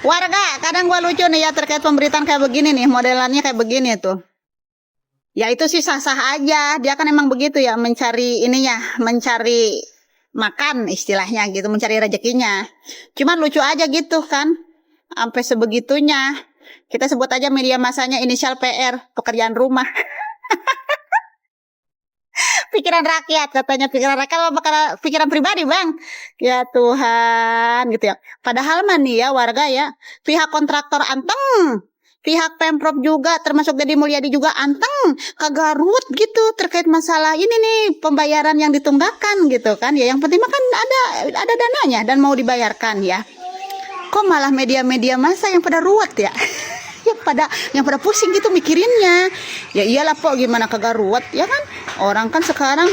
Warga, kadang gua lucu nih ya terkait pemberitaan kayak begini nih, modelannya kayak begini tuh. Ya itu sih sah-sah aja, dia kan emang begitu ya, mencari ininya, mencari makan istilahnya gitu, mencari rezekinya. Cuman lucu aja gitu kan, sampai sebegitunya. Kita sebut aja media masanya inisial PR, pekerjaan rumah. Pikiran rakyat katanya, pikiran rakyat kalau bakal pikiran pribadi bang, ya Tuhan gitu ya. Padahal mah nih ya warga ya, pihak kontraktor anteng, pihak pemprov juga termasuk Deddy Mulyadi juga anteng, kagak ruwet gitu terkait masalah ini nih pembayaran yang ditunggakan gitu kan ya. Yang penting mah kan ada dananya dan mau dibayarkan ya. Kok malah media-media massa yang pada ruwet ya? yang pada pusing gitu mikirinnya. Ya iyalah po, gimana kagak ruwet ya kan, orang kan sekarang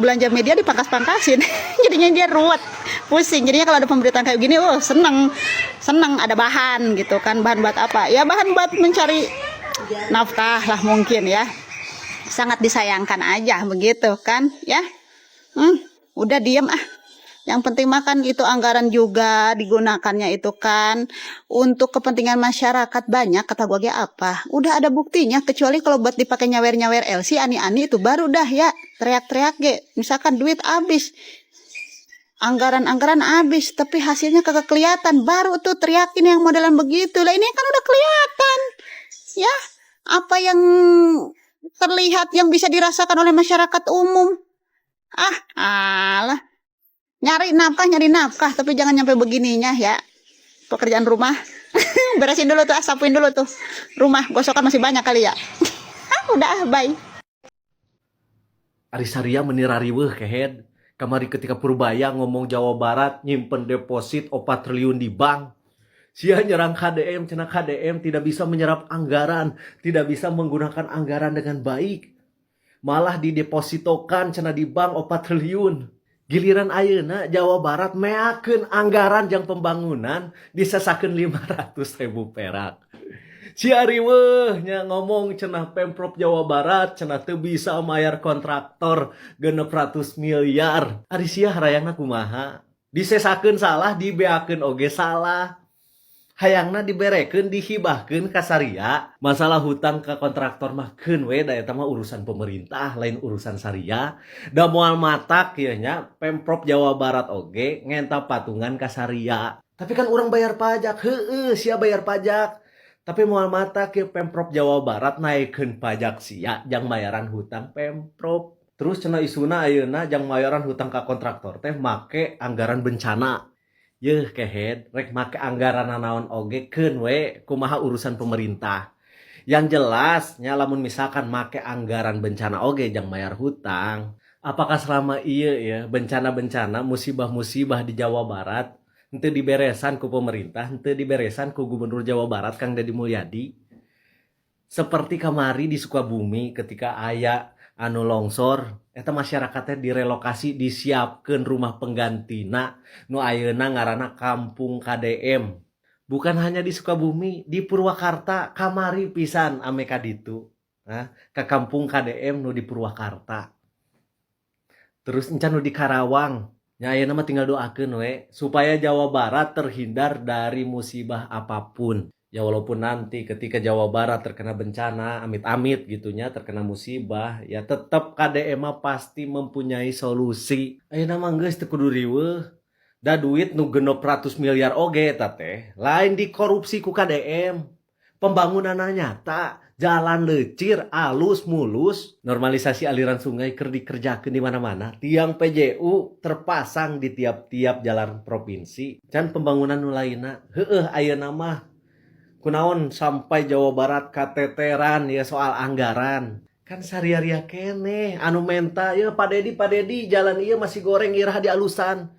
belanja media dipangkas-pangkasin jadinya dia ruwet pusing. Jadinya kalau ada pemberitaan kayak gini, oh seneng seneng ada bahan gitu kan. Bahan buat apa ya? Bahan buat mencari nafkah lah mungkin ya. Sangat disayangkan aja begitu kan ya. Udah diem ah. Yang penting makan itu anggaran juga digunakannya itu kan untuk kepentingan masyarakat banyak, kata gue apa. Udah ada buktinya, kecuali kalau buat dipakai nyawer-nyawer LC ani-ani itu baru dah ya teriak-teriak ge. Misalkan duit habis, anggaran habis, tapi hasilnya kagak kelihatan, baru tuh teriakin yang modelan begitu. Lah ini kan udah kelihatan. Ya, apa yang terlihat yang bisa dirasakan oleh masyarakat umum. Alah. Nyari nafkah, tapi jangan nyampe begininya ya. Pekerjaan rumah. Beresin dulu tuh, sapuin dulu tuh. Rumah, gosokan masih banyak kali ya. Udah, bye. Ari Saria menirariweuh kehead. Kamari ketika Purbaya ngomong Jawa Barat nyimpen deposit 4 triliun di bank. Sia nyerang KDM, cenah KDM tidak bisa menyerap anggaran, tidak bisa menggunakan anggaran dengan baik. Malah didepositokan cenah di bank 4 triliun. Giliran ayeuna Jawa Barat meakeun anggaran jang pembangunan disesakeun 500.000 perak. Si ariweuh nya ngomong cenah Pemprov Jawa Barat cenah teu bisa mayar kontraktor 600 miliar. Ari sia harayangna kumaha? Disesakeun salah, dibeakeun oge salah. Hayangna diberekeun dihibahkeun ka Saria. Masalah hutang ke kontraktor mah keun we da eta mah urusan pemerintah lain urusan Saria. Da moal matak ieu nya Pemprov Jawa Barat oge ngenta patungan ka Saria. Tapi kan urang bayar pajak, heueuh sia bayar pajak. Tapi moal matak ieu Pemprov Jawa Barat naikkeun pajak sia jang bayaran hutang Pemprov. Terus cenah isuna ayeuna jang bayaran hutang ka kontraktor teh make anggaran bencana. Yeuh kehead, rek make anggaran naon oge keun we kumaha urusan pemerintah. Yang jelas nya lamun misalkan make anggaran bencana oge jang bayar hutang. Apakah selama ieu ya bencana-bencana musibah-musibah di Jawa Barat henteu diberesan ku pemerintah, henteu diberesan ku Gubernur Jawa Barat Kang Deddy Mulyadi? Seperti kamari di Sukabumi ketika aya anu longsor, eta masyarakatnya direlokasi, disiapkeun rumah penggantina nu ayeuna ngaranna Kampung KDM. Bukan hanya di Sukabumi, di Purwakarta kamari pisan ame ka ditu. Ka Kampung KDM nu di Purwakarta. Terus encan nu di Karawang. Nya ayeuna mah tinggal doakeun we supaya Jawa Barat terhindar dari musibah apapun. Ya walaupun nanti ketika Jawa Barat terkena bencana, amit-amit gitunya, terkena musibah, ya tetap KDM pasti mempunyai solusi. Ayeuna mah geus teu kudu riweuh. Da duit nu 600 miliar oge eta teh, lain dikorupsi ku KDM. Pembangunanna nyata, jalan leucir, alus, mulus, normalisasi aliran sungai keur dikerjakeun di mana-mana. Tiang PJU terpasang di tiap-tiap jalan provinsi. Can pembangunan nu lainna, heueuh ayeuna mah kunaon sampai Jawa Barat kateteran ya soal anggaran. Kan sariaria keneh anu menta ya Pak Dedi jalan ieu masih goreng irah di alusan.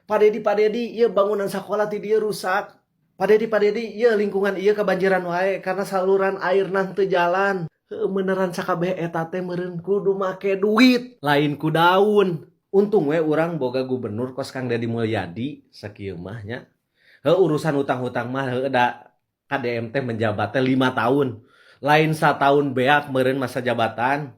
Pak Dedi ieu bangunan sekolah ti dieu rusak. Pak Dedi ieu lingkungan ieu kebanjiran wae karena saluran air teu jalan. Heueuh beneran sakabeh eta teh meureun kudu make duit lain ku daun. Untung we urang boga gubernur kos Kang Deddy Mulyadi sakieu mah nya. Urusan hutang-hutang mah da KDM teh menjabatnya 5 tahun. Lain 1 tahun beak meureun masa jabatan.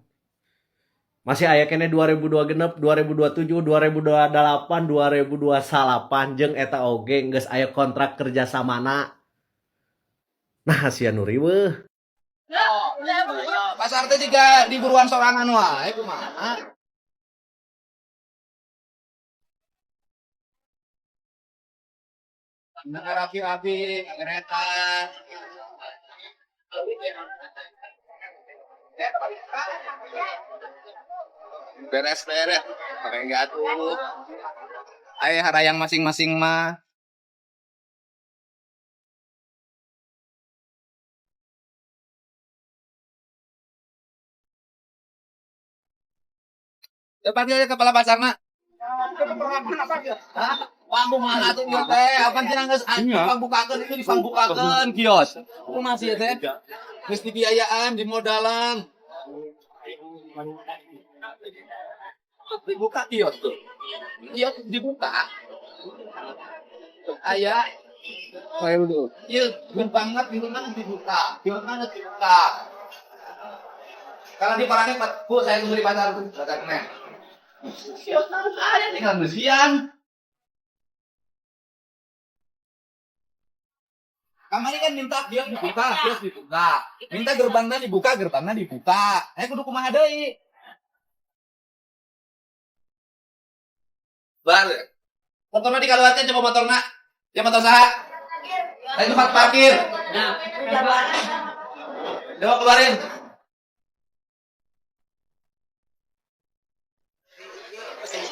Masih aya kene 2026, 2027, 2028, 2028 jeung eta oge geus aya kontrak kerja samana. Nah, sia nu riweuh. Pasar teh juga di buruan sorangan wae kumaha. Negara rapi-rapi, kereta. Beres-beres, pakai enggak tuh. Aya harayang masing-masing mah. Depan dia kepala pasarna. Hah? Panggung mana tuh ieu teh? Apan cenah geus pangbukakeun itu dipangbukakeun kios. Kumaha sih teh? Geus dibiayaan, dimodalan. Dibuka kios tuh. Kios dibuka. Aya. Kayak dulu. Ieu banget kiosna dibuka. Kiosna dibuka. Kalau di parangnya, Bu, saya tunggu di pasar. Katakan, kiosna ada tinggal bersihan. Kamari kan minta kios dibuka, kios dibuka. Minta gerbangnya dibuka, gerbangnya dibuka. Kudu kumaha deui. Bar. Motorna dikaluarkeun coba motorna. Ya motor saha? Dari tempat parkir. Coba keluarin.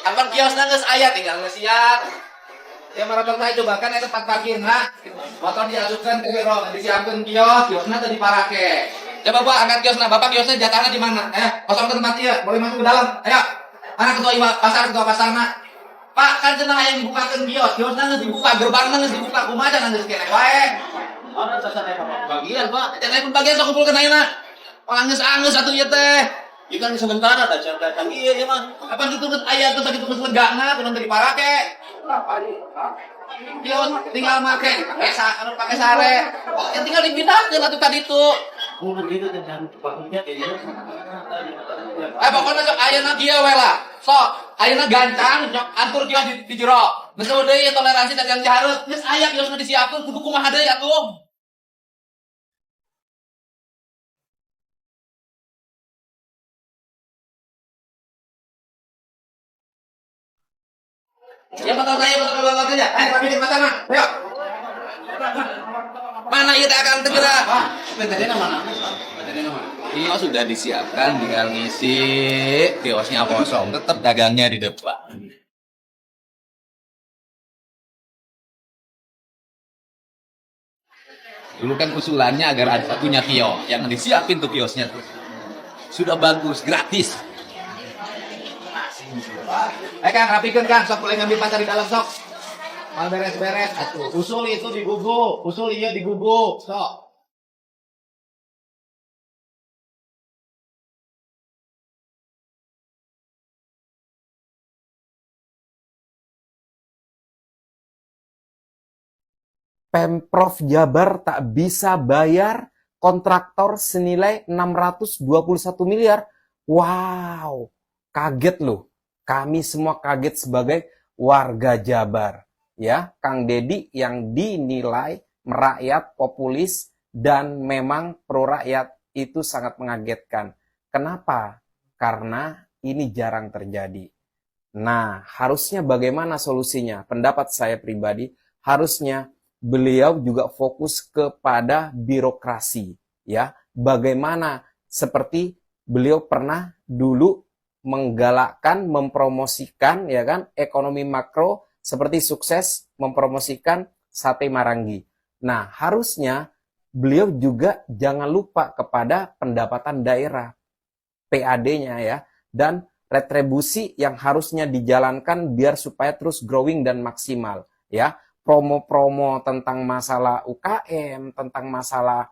Abang kiosna geus aya tinggal ngesian. Ya maraton saya coba kan ada tempat parkirna. Motor diasupkeun ke biro, disiapkeun kiosna teh diparake. Coba Pak angkat kiosna, Bapak kiosnya jatahna di mana? Kosongkeun tempat ieu, boleh masuk ke dalam. Ayo. Anak ketua pasarna. Pak, kan cenah aya dibukakeun kiosna geus dibuka, gerbangna geus dibuka, kumaha cenah geus keneh wae. Ono sasana bagian, Pak. Cenah pun bagian sok kumpulkeun ayeuna. Angeus-angeus atuh ieu teh. Ieu kan sementara da datang ieu mah. Apa gitu geus aya teh sakitu geus legana teh teu diparake. Kios tinggal make pakai sare. Ya tinggal dipindahkeun atuh ka ditu. Oh begitu teh jangan paknya ieu. Pokona sok ayeuna kieu we lah. Sok ayeuna gancang atur kios di jero. Geus deui toleransi dagang jahareup. Geus aya kiosna disiapkeun kudu kumaha deui atuh. Ya betul saya betul kalau kerja. Tapi di mana? Ayo. Mana ieu teh akan segera? Bentarnya mana? Iya sudah disiapkan, tinggal ngisi kiosnya kosong, tetap dagangnya di depan. Dulu kan usulannya agar ada punya kios, yang disiapin tuh kiosnya tuh. Sudah bagus, gratis. Kang, rapikeun Kang, sok boleh ngambil pasar di dalam sok. Mal beres-beres atuh. Usul itu digugu, usul ieu digugu, sok. Pemprov Jabar tak bisa bayar kontraktor senilai 621 miliar. Wow, kaget loh. Kami semua kaget sebagai warga Jabar. Ya, Kang Dedi yang dinilai merakyat, populis, dan memang pro rakyat itu sangat mengagetkan. Kenapa? Karena ini jarang terjadi. Nah, harusnya bagaimana solusinya? Pendapat saya pribadi, harusnya beliau juga fokus kepada birokrasi, ya. Bagaimana seperti beliau pernah dulu menggalakkan, mempromosikan, ya kan, ekonomi makro seperti sukses mempromosikan sate Marangi. Nah, harusnya beliau juga jangan lupa kepada pendapatan daerah, PAD-nya ya, dan retribusi yang harusnya dijalankan biar supaya terus growing dan maksimal, ya. Promo-promo tentang masalah UKM, tentang masalah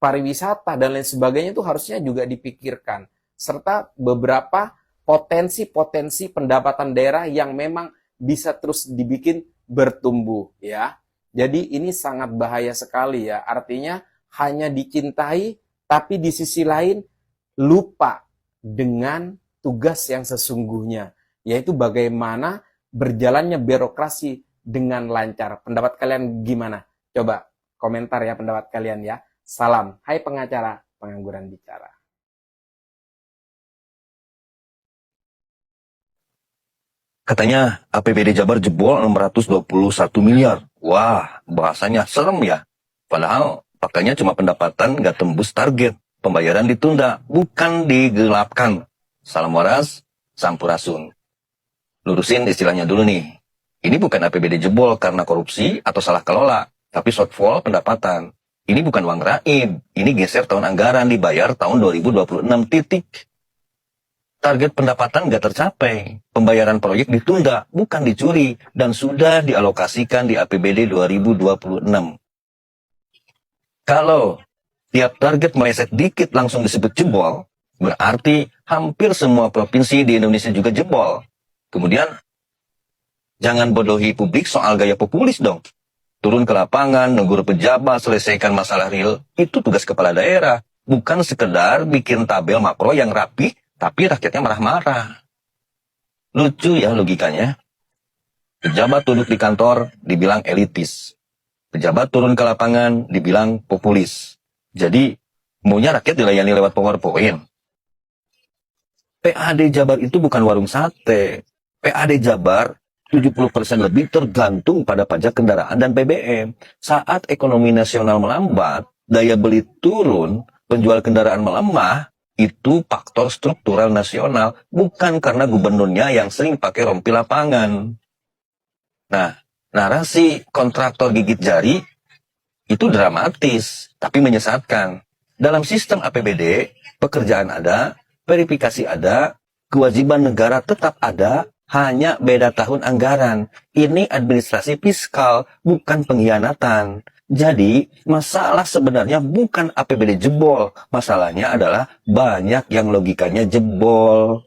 pariwisata dan lain sebagainya itu harusnya juga dipikirkan, serta beberapa potensi-potensi pendapatan daerah yang memang bisa terus dibikin bertumbuh, ya. Jadi ini sangat bahaya sekali ya, artinya hanya dicintai tapi di sisi lain lupa dengan tugas yang sesungguhnya, yaitu bagaimana berjalannya birokrasi dengan lancar. Pendapat kalian gimana? Coba komentar ya pendapat kalian ya. Salam, hai pengacara, pengangguran bicara. Katanya APBD Jabar jebol 621 miliar. Wah, bahasanya serem ya. Padahal faktanya cuma pendapatan nggak tembus target. Pembayaran ditunda, bukan digelapkan. Salam waras, sampurasun. Lurusin istilahnya dulu nih. Ini bukan APBD jebol karena korupsi atau salah kelola, tapi shortfall pendapatan. Ini bukan uang raib, ini geser tahun anggaran dibayar tahun 2026 titik. Target pendapatan nggak tercapai, pembayaran proyek ditunda, bukan dicuri, dan sudah dialokasikan di APBD 2026. Kalau tiap target meleset dikit langsung disebut jebol, berarti hampir semua provinsi di Indonesia juga jebol. Kemudian, jangan bodohi publik soal gaya populis dong. Turun ke lapangan, negur pejabat, selesaikan masalah real, itu tugas kepala daerah. Bukan sekedar bikin tabel makro yang rapi, tapi rakyatnya marah-marah. Lucu ya logikanya. Pejabat duduk di kantor, dibilang elitis. Pejabat turun ke lapangan, dibilang populis. Jadi, maunya rakyat dilayani lewat PowerPoint. PAD Jabar itu bukan warung sate. PAD Jabar 70% lebih tergantung pada pajak kendaraan dan BBM. Saat ekonomi nasional melambat, daya beli turun, penjual kendaraan melemah, itu faktor struktural nasional, bukan karena gubernurnya yang sering pakai rompi lapangan. Nah, narasi kontraktor gigit jari itu dramatis, tapi menyesatkan. Dalam sistem APBD, pekerjaan ada, verifikasi ada, kewajiban negara tetap ada, hanya beda tahun anggaran. Ini administrasi fiskal, bukan pengkhianatan. Jadi, masalah sebenarnya bukan APBD jebol. Masalahnya adalah banyak yang logikanya jebol.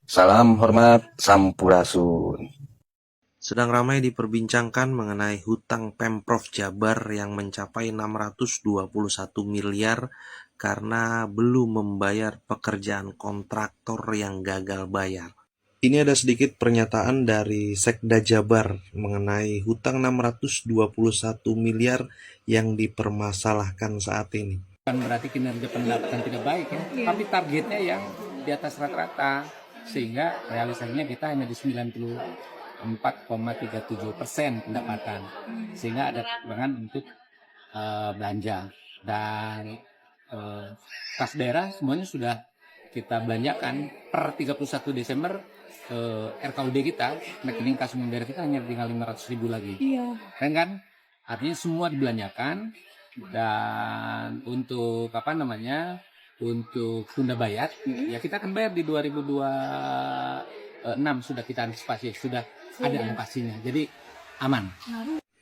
Salam hormat, sampurasun. Sedang ramai diperbincangkan mengenai hutang Pemprov Jabar yang mencapai 621 miliar karena belum membayar pekerjaan kontraktor yang gagal bayar. Ini ada sedikit pernyataan dari Sekda Jabar mengenai hutang 621 miliar yang dipermasalahkan saat ini. Bukan berarti kinerja pendapatan tidak baik ya, tapi targetnya yang di atas rata-rata, sehingga realisasinya kita hanya di 94,37% pendapatan, sehingga ada kekurangan untuk belanja dan kas daerah semuanya sudah kita belanjakan per 31 Desember. RKUD kita, rekening kas umum daerah kita hanya tinggal 500.000 lagi. Iya. Kan? Artinya semua dibelanjakan, dan untuk untuk tunda bayar, ya kita akan bayar di 2026 sudah kita antisipasi, sudah ada alokasinya, jadi aman.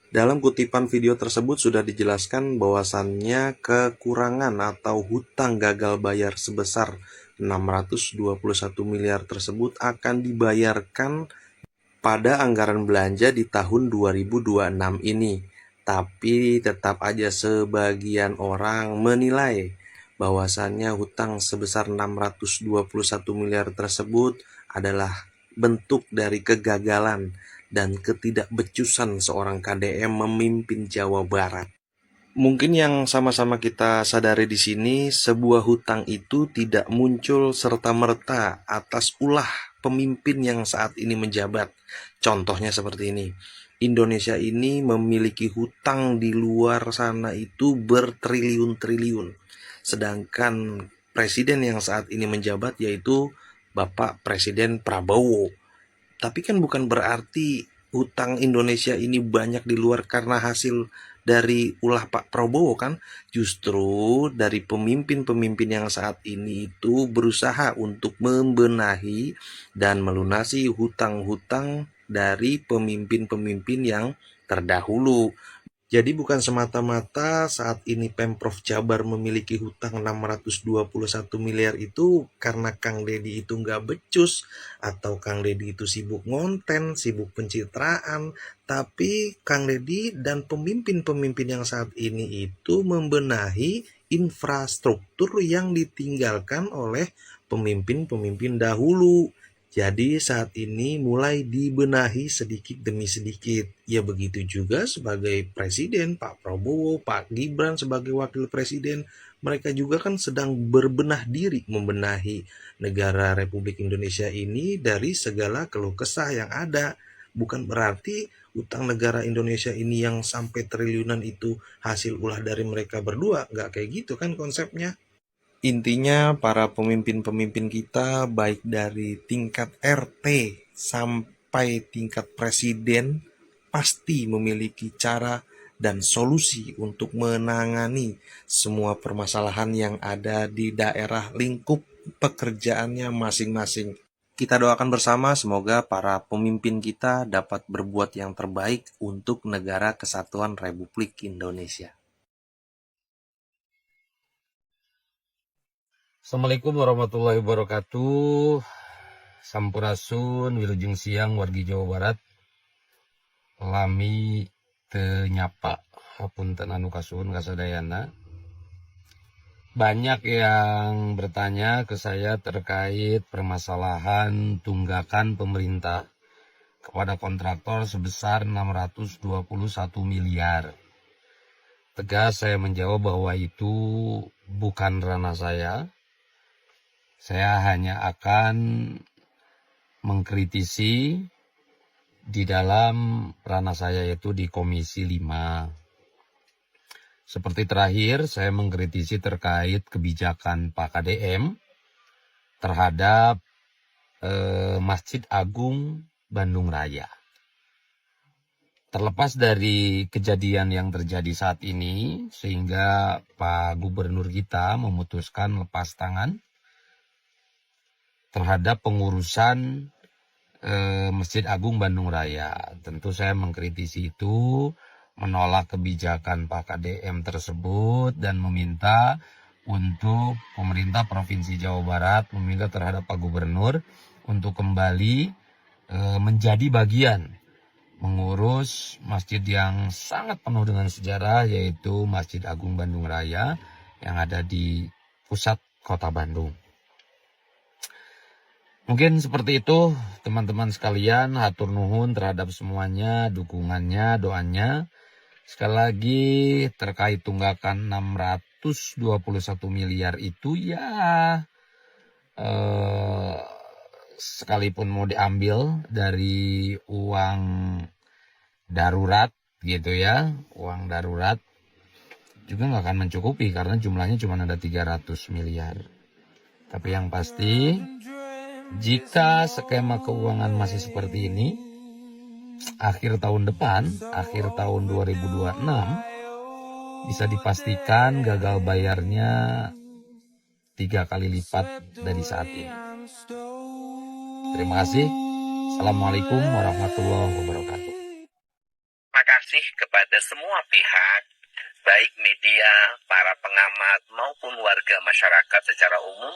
Dalam kutipan video tersebut sudah dijelaskan bahwasannya kekurangan atau hutang gagal bayar sebesar 621 miliar tersebut akan dibayarkan pada anggaran belanja di tahun 2026 ini. Tapi tetap aja sebagian orang menilai bahwasannya hutang sebesar 621 miliar tersebut adalah bentuk dari kegagalan dan ketidakbecusan seorang KDM memimpin Jawa Barat. Mungkin yang sama-sama kita sadari di sini, sebuah hutang itu tidak muncul serta-merta atas ulah pemimpin yang saat ini menjabat. Contohnya seperti ini. Indonesia ini memiliki hutang di luar sana itu bertriliun-triliun. Sedangkan presiden yang saat ini menjabat yaitu Bapak Presiden Prabowo. Tapi kan bukan berarti hutang Indonesia ini banyak di luar karena hasil dari ulah Pak Prabowo kan. Justru dari pemimpin-pemimpin yang saat ini itu berusaha untuk membenahi dan melunasi hutang-hutang dari pemimpin-pemimpin yang terdahulu. Jadi bukan semata-mata saat ini Pemprov Jabar memiliki hutang 621 miliar itu karena Kang Deddy itu nggak becus atau Kang Deddy itu sibuk ngonten, sibuk pencitraan. Tapi Kang Deddy dan pemimpin-pemimpin yang saat ini itu membenahi infrastruktur yang ditinggalkan oleh pemimpin-pemimpin dahulu. Jadi saat ini mulai dibenahi sedikit demi sedikit. Ya begitu juga sebagai presiden, Pak Prabowo, Pak Gibran sebagai wakil presiden, mereka juga kan sedang berbenah diri membenahi negara Republik Indonesia ini dari segala keluh kesah yang ada. Bukan berarti utang negara Indonesia ini yang sampai triliunan itu hasil ulah dari mereka berdua. Nggak kayak gitu kan konsepnya. Intinya para pemimpin-pemimpin kita baik dari tingkat RT sampai tingkat presiden pasti memiliki cara dan solusi untuk menangani semua permasalahan yang ada di daerah lingkup pekerjaannya masing-masing. Kita doakan bersama semoga para pemimpin kita dapat berbuat yang terbaik untuk negara kesatuan Republik Indonesia. Assalamualaikum warahmatullahi wabarakatuh. Sampurasun, wilujeng siang wargi Jawa Barat. Lami teu nyapa, hapunten anu kasuhun kasadayana. Banyak yang bertanya ke saya terkait permasalahan tunggakan pemerintah kepada kontraktor sebesar 621 miliar. Tegas saya menjawab bahwa itu bukan ranah saya. Saya hanya akan mengkritisi di dalam ranah saya, yaitu di Komisi 5. Seperti terakhir, saya mengkritisi terkait kebijakan Pak KDM terhadap Masjid Agung Bandung Raya. Terlepas dari kejadian yang terjadi saat ini, sehingga Pak Gubernur kita memutuskan lepas tangan terhadap pengurusan Masjid Agung Bandung Raya. Tentu saya mengkritisi itu, menolak kebijakan Pak KDM tersebut, dan meminta untuk pemerintah Provinsi Jawa Barat, meminta terhadap Pak Gubernur untuk kembali menjadi bagian mengurus masjid yang sangat penuh dengan sejarah, yaitu Masjid Agung Bandung Raya yang ada di pusat kota Bandung. Mungkin seperti itu teman-teman sekalian, hatur nuhun terhadap semuanya, dukungannya, doanya. Sekali lagi terkait tunggakan 621 miliar itu ya sekalipun mau diambil dari uang darurat gitu ya, uang darurat juga nggak akan mencukupi karena jumlahnya cuma ada 300 miliar. Tapi yang pasti jika skema keuangan masih seperti ini, akhir tahun depan, akhir tahun 2026, bisa dipastikan gagal bayarnya 3 kali lipat dari saat ini. Terima kasih. Assalamualaikum warahmatullahi wabarakatuh. Terima kasih kepada semua pihak, baik media, para pengamat, maupun warga masyarakat secara umum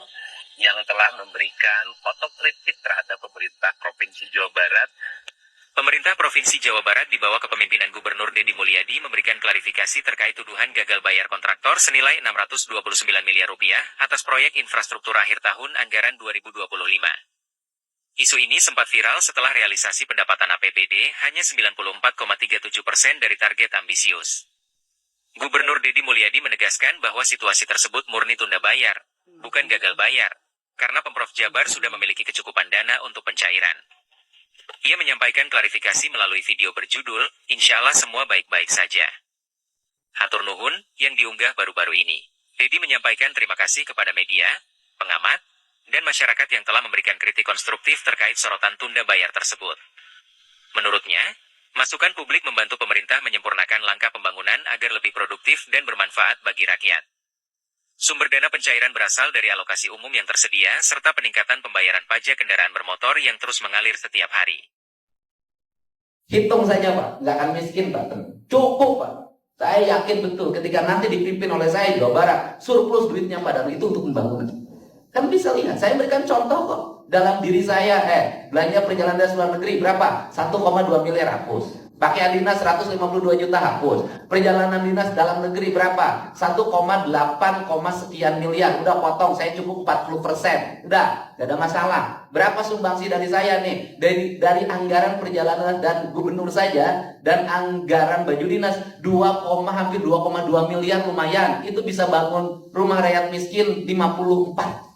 yang telah memberikan otokritik terhadap pemerintah Provinsi Jawa Barat. Pemerintah Provinsi Jawa Barat di bawah kepemimpinan Gubernur Deddy Mulyadi memberikan klarifikasi terkait tuduhan gagal bayar kontraktor senilai 629 miliar rupiah atas proyek infrastruktur akhir tahun anggaran 2025. Isu ini sempat viral setelah realisasi pendapatan APBD hanya 94,37% dari target ambisius. Gubernur Deddy Mulyadi menegaskan bahwa situasi tersebut murni tunda bayar, bukan gagal bayar, karena Pemprov Jabar sudah memiliki kecukupan dana untuk pencairan. Ia menyampaikan klarifikasi melalui video berjudul, Insya Allah semua baik-baik saja. Hatur nuhun, yang diunggah baru-baru ini. Deddy menyampaikan terima kasih kepada media, pengamat, dan masyarakat yang telah memberikan kritik konstruktif terkait sorotan tunda bayar tersebut. Menurutnya, masukan publik membantu pemerintah menyempurnakan langkah pembangunan agar lebih produktif dan bermanfaat bagi rakyat. Sumber dana pencairan berasal dari alokasi umum yang tersedia, serta peningkatan pembayaran pajak kendaraan bermotor yang terus mengalir setiap hari. Hitung saja Pak, nggak akan miskin Pak. Cukup Pak. Saya yakin betul ketika nanti dipimpin oleh saya Jawa Barat, surplus duitnya Pak, dan itu untuk pembangunan. Kan bisa lihat, saya berikan contoh kok. Dalam diri saya, belanja perjalanan dari luar negeri berapa? 1,2 miliar hapus. Pakaian dinas 152 juta hapus. Perjalanan dinas dalam negeri berapa? 1,8, sekian miliar. Udah potong, saya cukup 40%. Udah, gak ada masalah. Berapa sumbangsi dari saya nih? Dari anggaran perjalanan dan gubernur saja dan anggaran baju dinas hampir 2,2 miliar lumayan. Itu bisa bangun rumah rakyat miskin 54.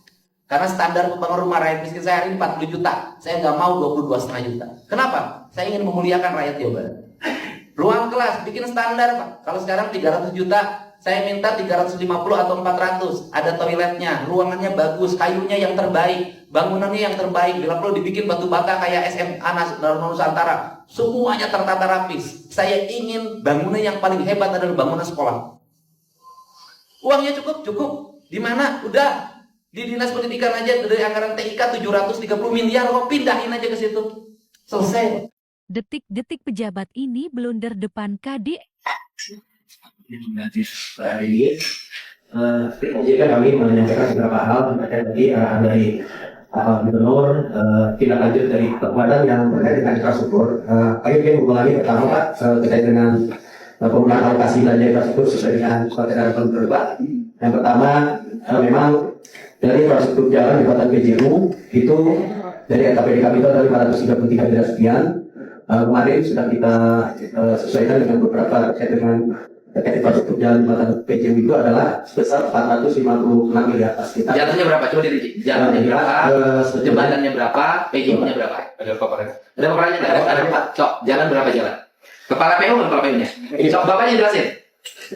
Karena standar pembangunan rumah rakyat miskin saya hari ini 40 juta. Saya nggak mau 22,5 juta. Kenapa? Saya ingin memuliakan rakyat Jawa Barat. Ruang kelas, bikin standar Pak. Kalau sekarang 300 juta, saya minta 350 atau 400. Ada toiletnya, ruangannya bagus, kayunya yang terbaik, bangunannya yang terbaik. Bila perlu dibikin batu bata kayak SMA Nusantara. Semuanya tertata rapi. Saya ingin bangunan yang paling hebat adalah bangunan sekolah. Uangnya cukup. Di mana? Udah. Di dinas pendidikan aja dari anggaran TIK 730 miliar kok pindahin aja ke situ. Selesai. Detik-detik pejabat ini blunder depan KD. Jadi kan kami menyampaikan beberapa hal terkait tadi arahan dari Gubernur, tindak lanjut dari Badan yang terkait dengan infrastruktur. Kami ingin mengulangi pertama Pak terkait dengan penggunaan alokasi belanja infrastruktur sesuai dengan kriteria Gubernur Pak. Yang pertama memang dari infrastruktur jalan di Kabupaten PJU itu dari RKPD kami itu ada 533 miliar sekian. Kemarin sudah kita sesuaikan dengan beberapa terkait dengan infrastruktur jalan di Kabupaten PJU itu adalah sebesar 456 miliar. Jalannya berapa? Coba dirinci. Jalannya berapa? Jembatannya berapa? PJU-nya berapa? Ada paparannya? Ada paparannya nggak? Ada Pak. Cok, jalan berapa jalan? Kepala PU kan kepala PU-nya? Cok, bapaknya jelasin.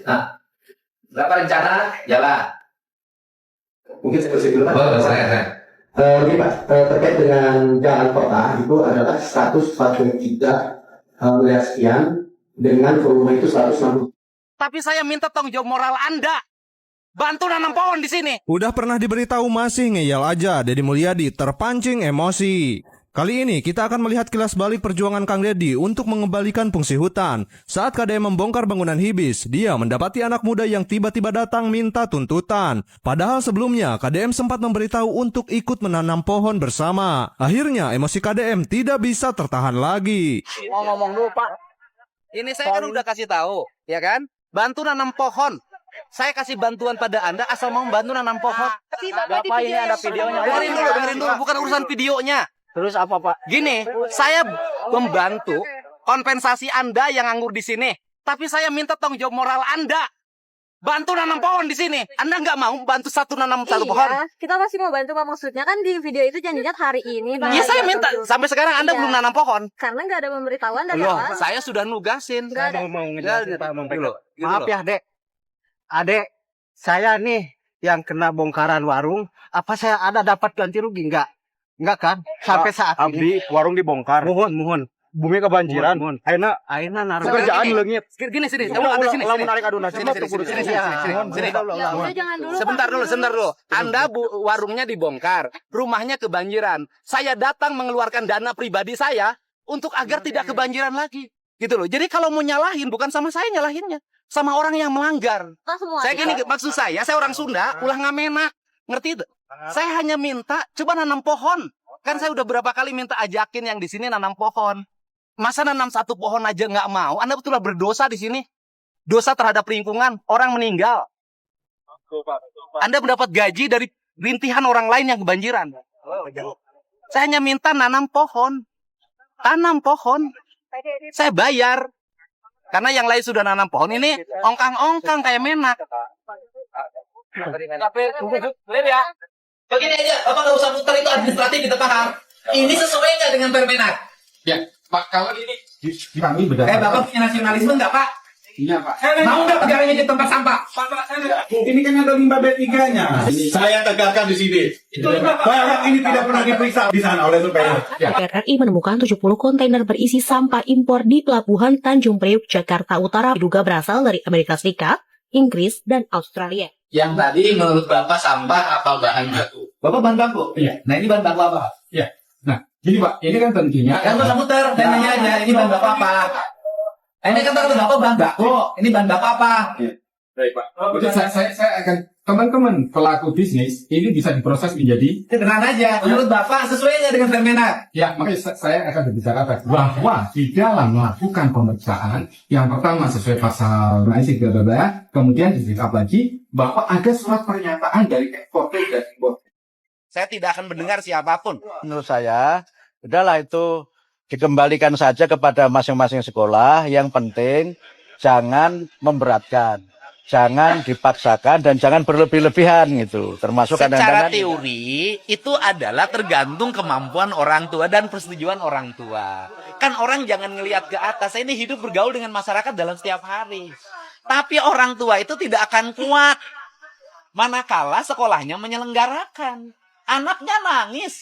Nah, berapa rencana jalan? Mungkin saya bersih dulu Pak. Ini Pak, terkait dengan jalan kota itu adalah 143 miliar sekian dengan volume itu 160. Tapi saya minta tanggung jawab moral Anda. Bantu nanam pohon di sini. Udah pernah diberitahu masih ngeyel aja, Deddy Mulyadi terpancing emosi. Kali ini kita akan melihat kilas balik perjuangan Kang Deddy untuk mengembalikan fungsi hutan. Saat KDM membongkar bangunan Hibis, dia mendapati anak muda yang tiba-tiba datang minta tuntutan. Padahal sebelumnya KDM sempat memberitahu untuk ikut menanam pohon bersama. Akhirnya emosi KDM tidak bisa tertahan lagi. Mau ngomong dulu Pak. Ini saya kan udah kasih tahu, ya kan? Bantu nanam pohon. Saya kasih bantuan pada Anda asal mau bantu nanam pohon. Bapak ini ada videonya. Dengerin dulu, bukan urusan videonya. Terus apa Pak? Gini, saya membantu kompensasi Anda yang nganggur di sini. Tapi saya minta tanggung jawab moral Anda. Bantu nanam pohon di sini. Anda nggak mau bantu nanam satu pohon? Kita masih mau bantu Pak. Maksudnya kan di video itu janjinya hari ini. Iya saya minta. Sampai sekarang Anda belum nanam pohon. Karena nggak ada pemberitahuan dari Loh, awal. saya sudah nugasin. Nggak ada. Mau ngejelasin Pak. Maaf ya Dek. Adek, saya nih yang kena bongkaran warung. Apa saya ada dapat ganti rugi? Enggak kan? Sampai saat ini. warung dibongkar. Mohon. Bumi kebanjiran. Aina naruh. Pekerjaan leungit. Sini. Kamu ada sini. Lamun narik aduna. Sini. Ya udah jangan dulu. Sebentar dulu. Anda warungnya dibongkar, rumahnya kebanjiran. Saya datang mengeluarkan dana pribadi saya untuk agar tidak kebanjiran lagi. Gitu loh. Jadi kalau mau nyalahin bukan sama saya nyalahinnya, sama orang yang melanggar. Saya gini maksud saya orang Sunda, ulah ngamenak. Ngerti itu? Saya hanya minta coba nanam pohon. Kan saya udah berapa kali minta ajakin yang di sini nanam pohon. Masa nanam satu pohon aja nggak mau? Anda betul berdosa di sini. Dosa terhadap lingkungan, orang meninggal. Anda mendapat gaji dari rintihan orang lain yang kebanjiran. Saya hanya minta nanam pohon. Tanam pohon. Saya bayar. Karena yang lain sudah nanam pohon. Ini ongkang-ongkang kayak menak. Ya. Begini aja, Bapak nggak usah muter itu administratif kita paham. Ini sesuai nggak dengan Permenak? Ya, Pak, kalau ini kami benar. Bapak punya nasionalisme nggak Pak? Iya, Pak. Mau nggak negaranya di tempat sampah? Ini kan ada limbah B3-nya. Saya tegakkan di sini. Barang ini tidak pernah diperiksa di sana oleh supaya. RRI menemukan 70 kontainer berisi sampah impor di Pelabuhan Tanjung Priuk, Jakarta Utara, diduga berasal dari Amerika Serikat, Inggris, dan Australia. Yang tadi menurut Bapak sampah apa bahan baku? Bapak bahan baku? Iya. Nah ini bahan baku apa? Iya. Nah, gini Pak, ini kan tentunya. Kan nggak usah muter, saya nanya aja, ini bahan baku apa? Ini kan kata Bapak bahan baku, ini bahan baku apa? Baik Pak. Saya akan teman-teman pelaku bisnis ini bisa diproses menjadi Sederhana aja. Menurut Bapak sesuai nggak dengan Permenak? ya, makanya saya akan berbicara bahwa di dalam melakukan pemeriksaan yang pertama sesuai pasal kemudian di backup lagi bahwa ada surat pernyataan dari eksportir dan importir. Saya tidak akan mendengar siapapun. Menurut saya, udahlah itu dikembalikan saja kepada masing-masing sekolah. Yang penting jangan memberatkan, jangan dipaksakan, dan jangan berlebih-lebihan gitu. Termasuk Secara kadang-kadang teori itu adalah tergantung kemampuan orang tua dan persetujuan orang tua. Kan orang jangan ngelihat ke atas. Saya ini hidup bergaul dengan masyarakat dalam setiap hari. Tapi orang tua itu tidak akan kuat manakala sekolahnya menyelenggarakan. Anaknya nangis,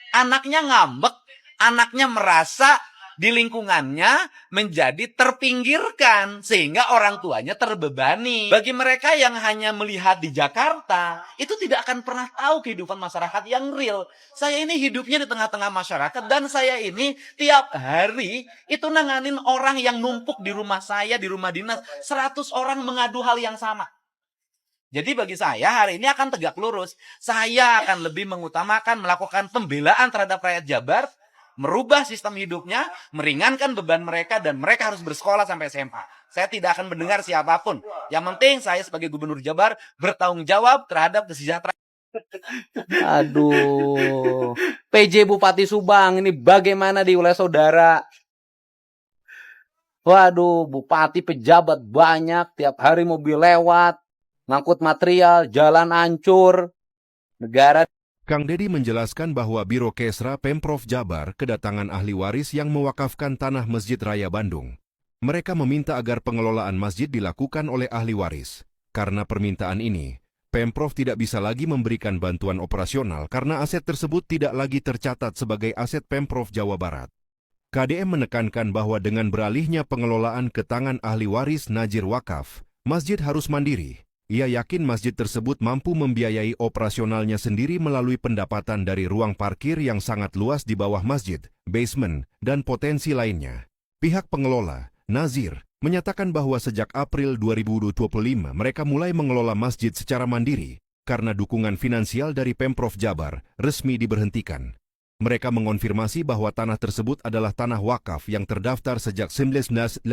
anaknya ngambek, anaknya merasa di lingkungannya menjadi terpinggirkan sehingga orang tuanya terbebani. Bagi mereka yang hanya melihat di Jakarta, itu tidak akan pernah tahu kehidupan masyarakat yang real. Saya ini hidupnya di tengah-tengah masyarakat dan saya ini tiap hari itu nanganin orang yang numpuk di rumah saya, di rumah dinas. 100 orang mengadu hal yang sama. Jadi bagi saya hari ini akan tegak lurus. Saya akan lebih mengutamakan melakukan pembelaan terhadap rakyat Jabar, merubah sistem hidupnya, meringankan beban mereka, dan mereka harus bersekolah sampai SMA. Saya tidak akan mendengar siapapun. Yang penting saya sebagai Gubernur Jabar bertanggung jawab terhadap kesejahteraan. Aduh, PJ Bupati Subang ini bagaimana diulas saudara? Waduh, bupati pejabat banyak, tiap hari mobil lewat, ngangkut material, jalan hancur, negara. Kang Dedi menjelaskan bahwa Biro Kesra Pemprov Jabar kedatangan ahli waris yang mewakafkan tanah Masjid Raya Bandung. Mereka meminta agar pengelolaan masjid dilakukan oleh ahli waris. Karena permintaan ini, Pemprov tidak bisa lagi memberikan bantuan operasional karena aset tersebut tidak lagi tercatat sebagai aset Pemprov Jawa Barat. KDM menekankan bahwa dengan beralihnya pengelolaan ke tangan ahli waris Najir Wakaf, masjid harus mandiri. Ia yakin masjid tersebut mampu membiayai operasionalnya sendiri melalui pendapatan dari ruang parkir yang sangat luas di bawah masjid, basement, dan potensi lainnya. Pihak pengelola, Nazir, menyatakan bahwa sejak April 2025 mereka mulai mengelola masjid secara mandiri karena dukungan finansial dari Pemprov Jabar resmi diberhentikan. Mereka mengonfirmasi bahwa tanah tersebut adalah tanah wakaf yang terdaftar sejak 1994,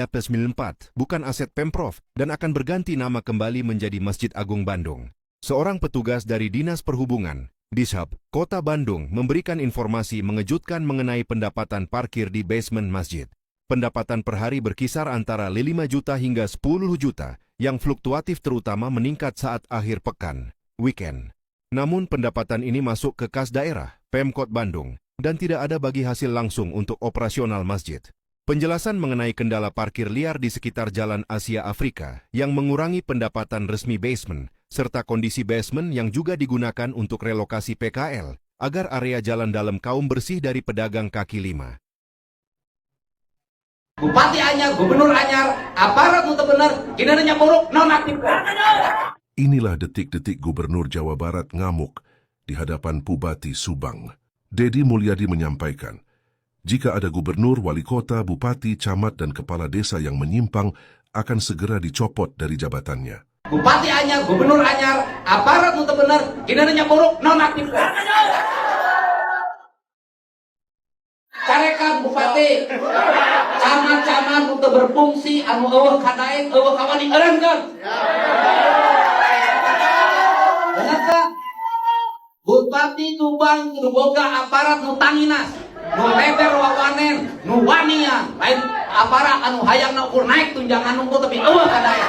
bukan aset Pemprov, dan akan berganti nama kembali menjadi Masjid Agung Bandung. Seorang petugas dari Dinas Perhubungan, Dishub, Kota Bandung memberikan informasi mengejutkan mengenai pendapatan parkir di basement masjid. Pendapatan per hari berkisar antara 5 juta hingga 10 juta, yang fluktuatif terutama meningkat saat akhir pekan, weekend. Namun pendapatan ini masuk ke kas daerah, Pemkot Bandung, dan tidak ada bagi hasil langsung untuk operasional masjid. Penjelasan mengenai kendala parkir liar di sekitar Jalan Asia Afrika yang mengurangi pendapatan resmi basement, serta kondisi basement yang juga digunakan untuk relokasi PKL, agar area jalan dalam kaum bersih dari pedagang kaki lima. Bupati anyar, gubernur anyar, aparat untuk benar, kinerjanya buruk, nonaktif. Inilah detik-detik Gubernur Jawa Barat ngamuk di hadapan Bupati Subang. Dedi Mulyadi menyampaikan, jika ada gubernur, wali kota, bupati, camat, dan kepala desa yang menyimpang, akan segera dicopot dari jabatannya. Bupati anyar, gubernur anyar, aparat untuk benar, kinerjanya buruk, nonaktif. Carekan bupati, camat-camat untuk berfungsi, anu eueuh kadaek, eueuh kawani eureunkeun. Benar Bupati Subang kudu boga aparat nu tanginas, nu leber wawanen, nu wanian, lain aparat anu hayangna ukur naik tunjangan nunggu tapi eueuh kadaek.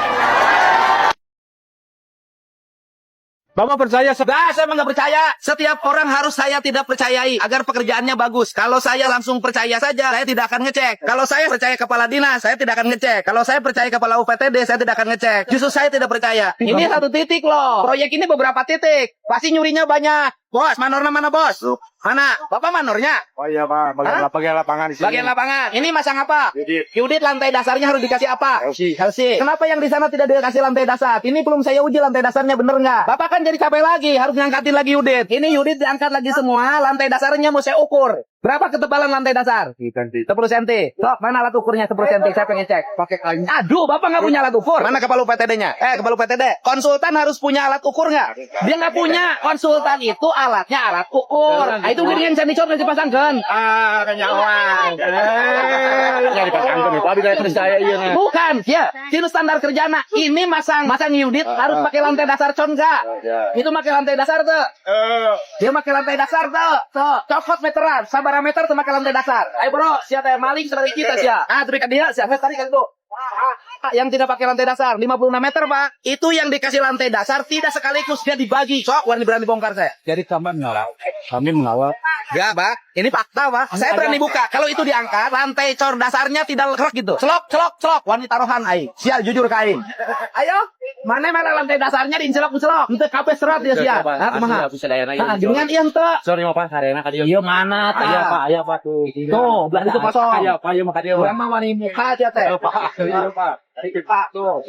Bapak percaya? Saya emang nggak percaya. Setiap orang harus saya tidak percayai agar pekerjaannya bagus. Kalau saya langsung percaya saja, saya tidak akan ngecek. Kalau saya percaya kepala dinas, saya tidak akan ngecek. Kalau saya percaya kepala UPTD, saya tidak akan ngecek. Justru saya tidak percaya. Ini satu titik loh. Proyek ini beberapa titik. Pasti nyurinya banyak. Bos, manornya mana bos? Mana? Bapak manornya? Oh iya Pak, bagian lapangan di sini. Bagian lapangan. Ini masang apa? Yudit lantai dasarnya harus dikasih apa? LC. Kenapa yang di sana tidak dikasih lantai dasar? Ini belum saya uji lantai dasarnya bener nggak? Bapak kan jadi capek lagi, harus ngangkatin lagi Yudit. Ini Yudit diangkat lagi semua, lantai dasarnya mau saya ukur. Berapa ketebalan lantai dasar? 10 cm. Sok, mana alat ukurnya 10 cm? Saya pengen cek. Pakai kain. Aduh, Bapak nggak punya alat ukur. Mana kepala PTD-nya? Kepala PTD. Konsultan harus punya alat ukur nggak? Dia nggak punya. Konsultan itu alatnya alat ukur. Itu gini sensor nggak dipasangkan. Kenyawan. Nggak dipasangkan. Tapi saya percaya iya. Bukan, ya. Ini standar kerjana. Ini masang unit harus pakai lantai dasar con nggak? Itu pakai lantai dasar tuh. Dia pakai lantai dasar tuh. Cokot meteran. Parameter sama ke lantai dasar. Ayo bro, siapa yang maling strategi kita siapa? Tapi kan dia siapa tadi kan itu. Yang tidak pakai lantai dasar 56 meter Pak. Itu yang dikasih lantai dasar tidak sekaligus dia dibagi. Sok, warni berani bongkar saya. Jadi kami mengawal. Enggak Pak, ini fakta Pak. Saya berani buka. Kalau itu diangkat, lantai cor dasarnya tidak lekrek gitu. Celok. Warni taruhan aing. Sial jujur kain. Ayo, mana lantai dasarnya diincelok. Untuk kabeh serat ya sial. Kumaha? Dengan ieu teu. Sorry Pak, harena ka dieu. Ieu mana tah? Aya Pak tuh. Tuh, belah itu kosong. Aya Pak, ieu mah ka dieu. Urang mah warni muka aja teh. Tuh,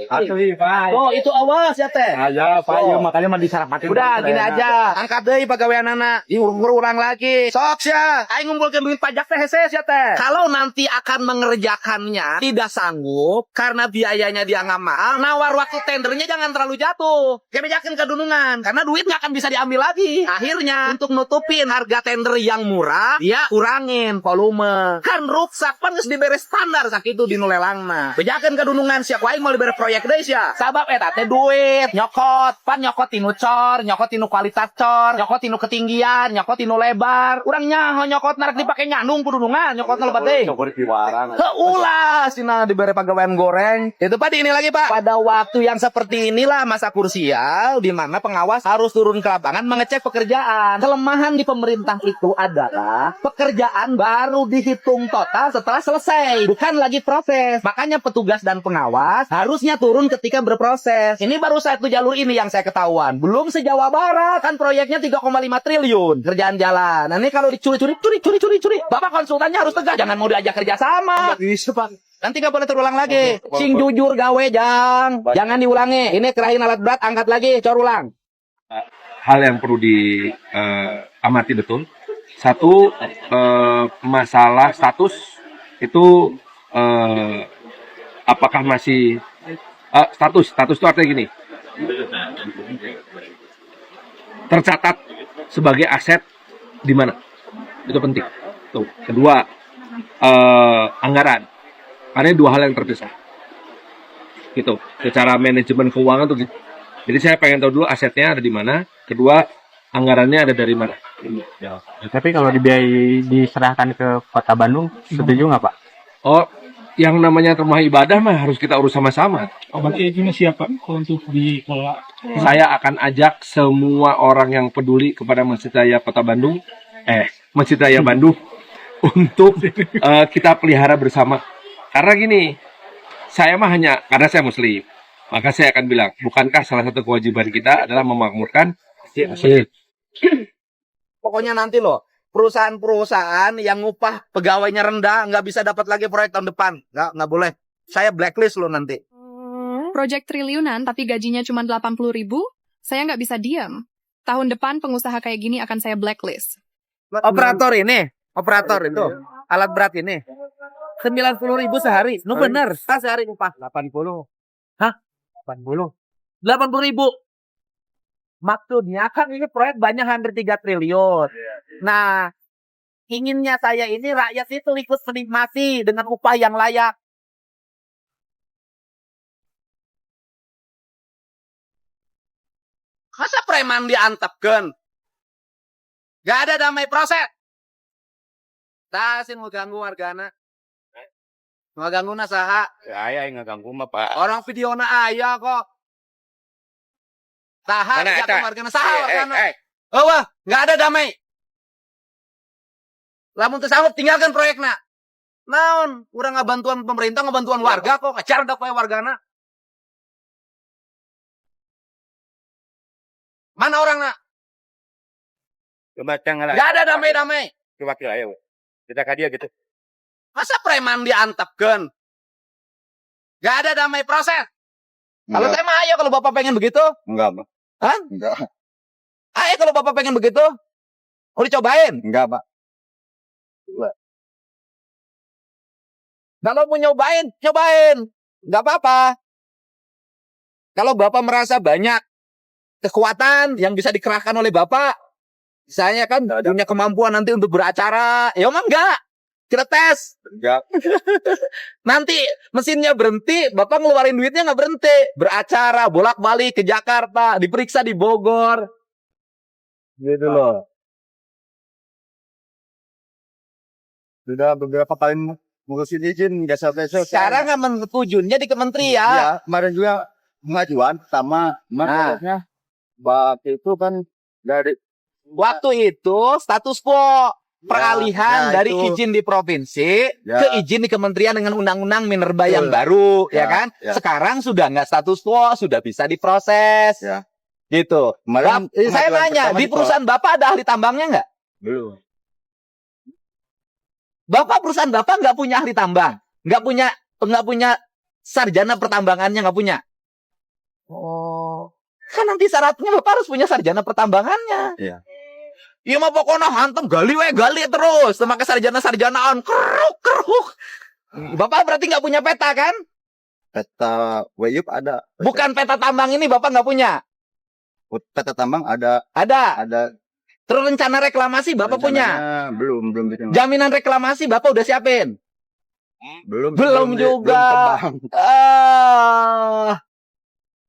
itu awas ya teh. Aja, Pak, ya makanya mah disarapatin. Udah, gini aja. Angkat deui pagaweanana. Diurang lagi. Sok sia. Aing ngumpulkeun duit pajak teh hese sia teh. Kalau nanti akan mengerjakannya tidak sanggup karena biayanya dia nggak mahal, nawar waktu tendernya jangan terlalu jatuh. Kebijakan kedunungan karena duit nggak akan bisa diambil lagi. Akhirnya untuk nutupin harga tender yang murah, dia kurangin volume. Kan ruksak pan geus dibere standar sakitu di nulelangna. Bejakeun kedunungan sia ku aing mau libere proyek deui sia. Sabab eta teh duit nyokot, pan nyokot tinu cor, nyokot tinu kualitas cor, nyokot tinu ketinggian, nyokot tinu lebar. Urang nyaho nyokot narek dipake nyandung kudunungan, nyokot lebat deui. Nyokot di warang. Heulah cenah dibere pagawean goreng. Itu Pak ini lagi Pak. Pada waktu yang seperti inilah masa krusial di mana pengawas harus turun ke lapangan mengecek pekerjaan. Kelemahan di pemerintah itu adalah pekerjaan baru dihitung total setelah selesai, bukan lagi proses. Makanya petugas dan pengawas harusnya turun ketika berproses. Ini baru satu jalur ini yang saya ketahuan. Belum se-Jawa Barat, kan proyeknya 3,5 triliun kerjaan jalan. Nah, ini kalau dicuri-curi. Bapak konsultannya harus tegas, jangan mau diajak kerja sama. Nanti nggak boleh terulang lagi. Sing jujur gawe jangan diulangi. Ini kerahin alat berat, angkat lagi, cor ulang. Hal yang perlu diamati betul. Satu, masalah status itu apakah masih status itu artinya gini, tercatat sebagai aset di mana, itu penting. Tuh. Kedua, anggaran, karena dua hal yang terpisah gitu secara manajemen keuangan tuh gitu. Jadi saya pengen tahu dulu asetnya ada di mana, kedua anggarannya ada dari mana. Ya. Tapi kalau dibiayai diserahkan ke Kota Bandung, setuju nggak Pak? Oh, yang namanya rumah ibadah mah harus kita urus sama-sama. Oh, berarti izinnya siapa untuk dikelola? Saya akan ajak semua orang yang peduli kepada Masjid Raya Kota Bandung, Masjid Raya Bandung, untuk kita pelihara bersama. Karena gini, saya mah hanya karena saya Muslim, maka saya akan bilang, bukankah salah satu kewajiban kita adalah memakmurkan masjid? Pokoknya nanti loh, perusahaan-perusahaan yang upah pegawainya rendah nggak bisa dapat lagi proyek tahun depan. Nggak boleh. Saya blacklist loh nanti. Proyek triliunan tapi gajinya cuma 80.000, saya nggak bisa diam. Tahun depan pengusaha kayak gini akan saya blacklist. Operator itu, alat berat ini. 90.000 sehari. Nu bener, sehari upah 80. Hah? 80. 80.000. Maksudnya kan ini proyek banyak hampir 3 triliun. Nah, inginnya saya ini rakyat itu ikut menikmati dengan upah yang layak. Masa preman diantepkan? Gak ada damai proses. Tasin mau ganggu wargana. Mau ganggu nasaha. Saya yang ngeganggu mah Pak. Orang video na ayah kok. Tahan, jatuh wargana saha wargana. Wah, nggak ada damai. Lamun tersanggup tinggalkan proyekna. Naon, urang ngabantuan pemerintah, ngabantuan warga kok, ngajar dak poe wargana. Mana orangna? Coba cengalah. Nggak ada damai-damai. Coba kira ayo. Kita ka dia gitu. Masa preman diantepkeun? Nggak ada damai proses. Kalau saya mah ayo kalau Bapak pengen begitu. Enggak, Pak. Hah? Enggak. Ayo kalau Bapak pengen begitu. Mau dicobain? Enggak, Pak. Kalau mau nyobain, nyobain. Nggak apa-apa. Kalau Bapak merasa banyak kekuatan yang bisa dikerahkan oleh Bapak, misalnya kan punya kemampuan nanti untuk beracara, ya emang enggak. Kita tes. Enggak. Nanti mesinnya berhenti, Bapak ngeluarin duitnya nggak berhenti. Beracara, bolak-balik ke Jakarta, diperiksa di Bogor. Gitu loh. Sudah beberapa kali ngurusin izin nggak selesai. Sekarang nggak tujuannya di kementerian. Iya, kemarin juga pengajuan sama maksudnya waktu itu kan dari waktu itu status quo peralihan ya, dari itu. izin di provinsi ke Ya. izin di kementerian dengan undang-undang minerba yang baru, ya kan? ya. Sekarang sudah nggak status quo, sudah bisa diproses. Ya. Gitu. Kemarin Saya pengajuan nanya, pertama di perusahaan Bapak ada ahli tambangnya nggak? belum. Perusahaan Bapak nggak punya ahli tambang, nggak punya sarjana pertambangannya, nggak punya. Oh, kan nanti syaratnya Bapak harus punya sarjana pertambangannya. Iya. Iya mah pokoknya hantem gali terus, sama sarjana-sarjanaan keruk. Bapak berarti nggak punya peta kan? Peta Wayup ada. Bukan peta tambang ini Bapak nggak punya. Peta tambang ada. Ada. Terus rencana reklamasi Bapak punya? Belum bikin. Jaminan reklamasi Bapak udah siapin? Belum juga.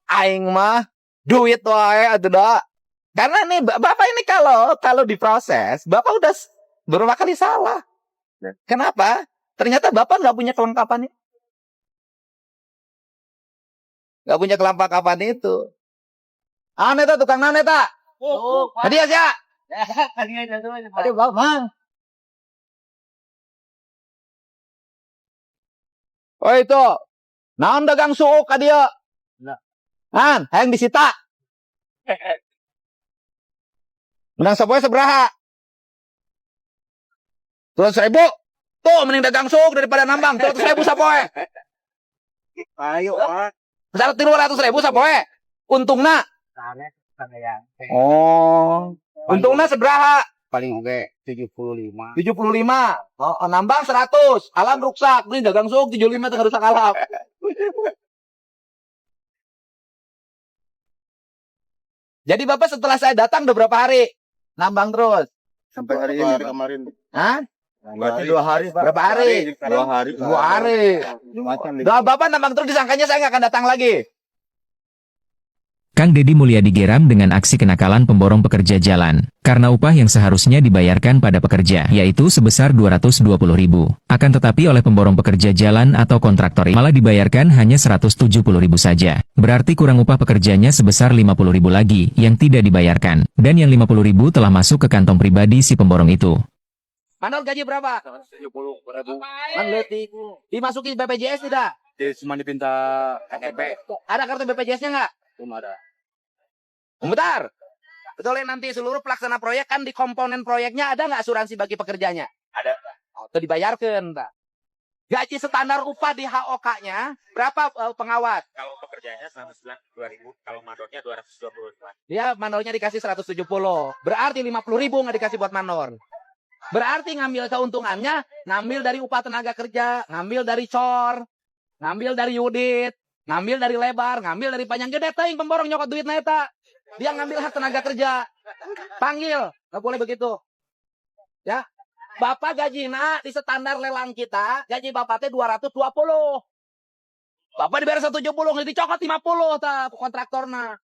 Aing mah duit wae atuh da. Karena nih Bapak ini kalau diproses, Bapak udah beberapa kali salah. Kenapa? Ternyata Bapak nggak punya kelengkapan itu. Nggak punya kelengkapan itu. Neta tukang neta. Hadiah ya. Aduh, Bang. Oh itu. Naon dagang suuk ka dieu? Han, hayang disita. Menang sapoe sabaraha? 200.000. Tuh, mending dagang suuk daripada nambang. 200.000 sapoe. Ayo, Pak. Misalnya 300.000 sapoe. Untungna. Oh. Untungna sabaraha? Paling oke 75. 75. Oh, nambang 100. Alam ruksak. Ini dagang suuk 75 tengah rusak alam. Jadi Bapak setelah saya datang udah berapa hari? Nambang terus. Sampai hari ini kemarin. Hah? Berarti 2 hari, Pak. Berapa hari? 2 hari. 2 hari. Bapak nambang terus disangkanya saya nggak akan datang lagi. Kang Deddy Mulyadi geram dengan aksi kenakalan pemborong pekerja jalan, karena upah yang seharusnya dibayarkan pada pekerja, yaitu sebesar 220.000. Akan tetapi oleh pemborong pekerja jalan atau kontraktor malah dibayarkan hanya 170.000 saja. Berarti kurang upah pekerjanya sebesar 50.000 lagi, yang tidak dibayarkan. Dan yang 50.000 telah masuk ke kantong pribadi si pemborong itu. Mandor gaji berapa? 70.000. Dimasuki BPJS tidak? Cuma dipinta KTP. Ada kartu BPJS-nya nggak? Belum ada. Bentar. Betulnya nanti seluruh pelaksana proyek kan di komponen proyeknya ada nggak asuransi bagi pekerjanya? Ada. Itu dibayarkan, Pak. Gaji standar upah di HOK-nya berapa pengawas? Kalau pekerjaannya 2.000, kalau mandornya 220. Ya, mandornya dikasih 170. Berarti 50.000 nggak dikasih buat mandor. Berarti ngambil keuntungannya, ngambil dari upah tenaga kerja, ngambil dari cor, ngambil dari yudit, ngambil dari lebar, ngambil dari panjang gede teuing pemborong nyokot duit eta. Dia ngambil hak tenaga kerja. Panggil, nggak boleh begitu. Ya. Bapak gajina di standar lelang kita, gaji Bapak teh 220. Bapak dibayar 170, nggak dicokot 50 ta kontraktorna.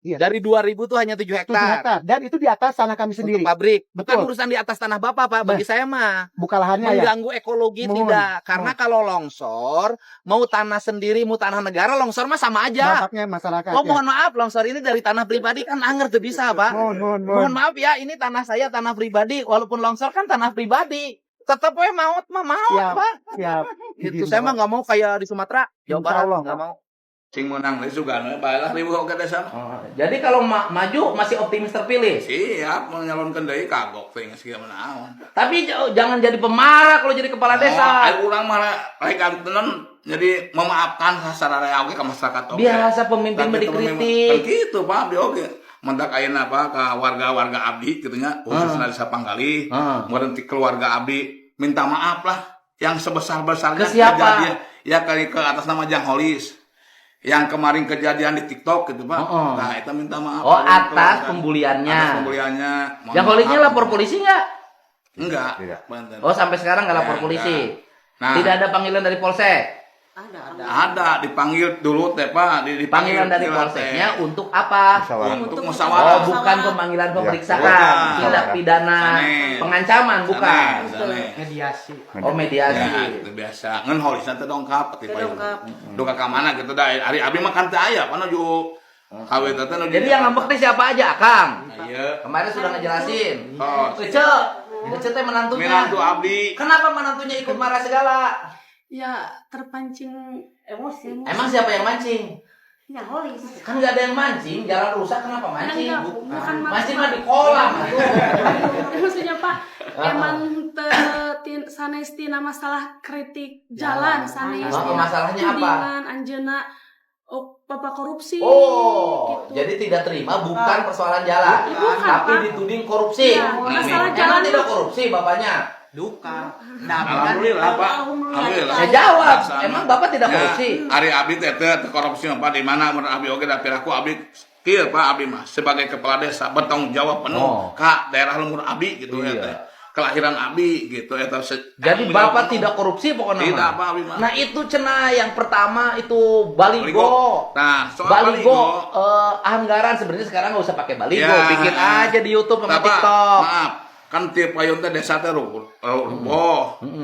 Iya. Dari 2.000 tuh hanya 7 hektar. Dan itu di atas tanah kami sendiri. Untuk pabrik. Bukan Betul. urusan di atas tanah Bapak, Pak. Bagi saya mah. Buka lahannya ya. Mengganggu ekologi tidak. Karena kalau longsor, mau tanah sendiri, mau tanah negara, longsor mah sama aja. Dampaknya masyarakat. Oh, mohon maaf, longsor ini dari tanah pribadi kan anger tuh bisa, Pak. Mohon maaf ya, ini tanah saya, tanah pribadi. Walaupun longsor kan tanah pribadi. Tetap we maut mah maut, Siap, Pak. siap. Itu saya mah nggak mau kayak di Sumatera, Jawa Barat, nggak mau. Sing menang itu juga baiklah ribu ke desa. Jadi kalau maju masih optimis terpilih. Siap menyalonkan deui kagok teh geus menaon. Tapi jangan jadi pemarah kalau jadi kepala desa. Ai urang mah rek kantenan jadi memaafkan sararea oge ka masyarakat oge. Biasa pemimpin Kan dikritik. gitu Pak, oge. mendak ayeuna apa ka warga-warga abdi gitu nya khususna Desa Panggali kemudian ti keluarga abdi minta maaf lah yang sebesar-besarnya Ke siapa? kejadian ya kali ke atas nama Jang Holis yang kemarin kejadian di TikTok gitu Pak. Nah, itu minta maaf. Oh, atas keluarga. pembuliannya. Atas pembuliannya. Mohon Yang Holisnya maaf. lapor polisi nggak? Enggak. Oh, sampai sekarang nggak lapor Ya, polisi. Nah. Tidak ada panggilan dari polsek. Ada dipanggil dulu teh Pak, Panggilan dari polseknya untuk apa? Untuk musyawarah. Oh, bukan pemanggilan pemeriksaan, Bukan. tindak pidana, pengancaman, bukan. Mediasi. Oh, mediasi. Ya, itu biasa. Ngan Holisna teh dongkap pati payung. Duka ka mana gitu da. Ari abi mah kan teh aya panuju kawin teh nuju. Jadi yang ngambek teh siapa aja, Akang? Iya. Kemarin sudah ngejelasin. Oh. Ece teh menantunya. Menantu abdi. Kenapa menantunya ikut marah segala? Ya terpancing emosi. Emang siapa yang mancing? Ya Holis. Kan nggak ada yang mancing, jalan rusak kenapa mancing? Enggak, bukan mancing mah di kolam. Maksudnya Pak, emang sanes tina masalah kritik jalan, sanes masalahnya apa? tudingan anjeuna Bapak korupsi. Oh, gitu. jadi tidak terima bukan persoalan jalan, Bukan, tapi Pak. dituding korupsi. Ya, masalah Emang jalan tidak mah. korupsi bapaknya? Duka. Alhamdulillah Pak. Alhamdulillah. Saya jawab, emang bapak tidak korupsi? Ari abdi teh korupsi Pak di mana mun abdi oge da piraku abdi kieu Pak abdi mah sebagai kepala desa bertanggung jawab penuh ka daerah lumur abdi gitu ya teh. Kelahiran abdi gitu eta. Jadi bapak tidak korupsi pokoknya. Tidak Pak abdi mah. Nah itu cenah yang pertama itu baligo. Nah, soal baligo anggaran sebenarnya sekarang nggak usah pakai baligo, Ya. bikin aja di YouTube sama Nah, Pak, TikTok. Maaf, kan ti payun teh desa teh ruboh.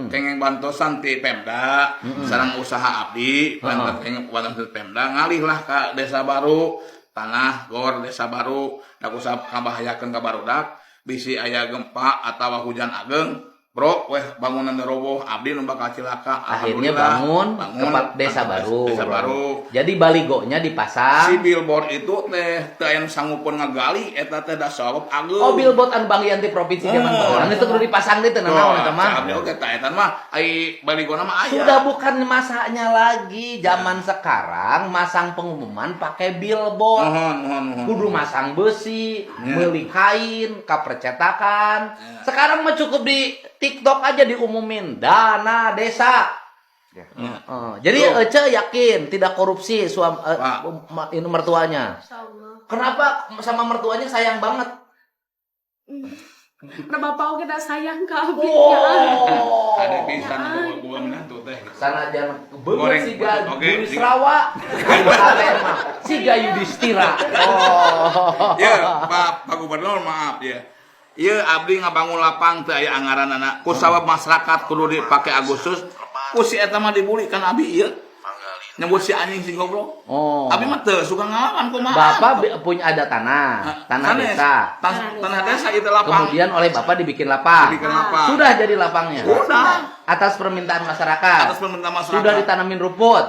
Kenging bantosan ti Pemda, sareng usaha abdi, kenging bantosan ti Pemda ngalih lah ka desa baru, tanah gor desa baru, da usah kabahayakeun ka barudak, bisi aya gempa atawa hujan ageng, bro, weh bangunan roboh, abdi nu bakal cilaka. Akhirnya Alhamdulillah, bangun ke desa baru. Desa baru. Jadi baligonya dipasang. Si billboard itu teh teu aya nu sanggupun ngagali eta teh da sabab ageng. Oh, billboard anu bagian di provinsi zaman sekarang itu kudu dipasang di teu naon eta mah. Abdi oge teh eta mah ai baligona mah aya. Sudah bukan masanya lagi zaman sekarang masang pengumuman pakai billboard. Kudu masang besi, meuli kain, ka percetakan. Sekarang mah cukup di TikTok aja diumumin dana desa. Jadi Ece yakin tidak korupsi ini mertuanya. Kenapa sama mertuanya sayang banget? Nah Bapak kita sayang ke abdi. Ada pisan buah menantu teh. Sana jangan Goreng, siga oke, Budi Serawa. Siga Yudhistira. Ya, Pak Gubernur maaf ya. Ieu abdi ngabangun lapang teh aya anggaranna. Ku sabab masyarakat kudu dipake Agustus. Ku si eta mah dibuli kan abdi ieu. Nyebut si anjing si goblok. Oh. Abi mah teu suka ngalawan kumaha. Bapak punya ada tanah desa. Tanah desa itu lapang. Kemudian oleh Bapak dibikin lapang. Dibikin lapang. Sudah jadi lapangnya. Sudah. Atas permintaan masyarakat. Atas permintaan masyarakat. Sudah ditanamin rumput.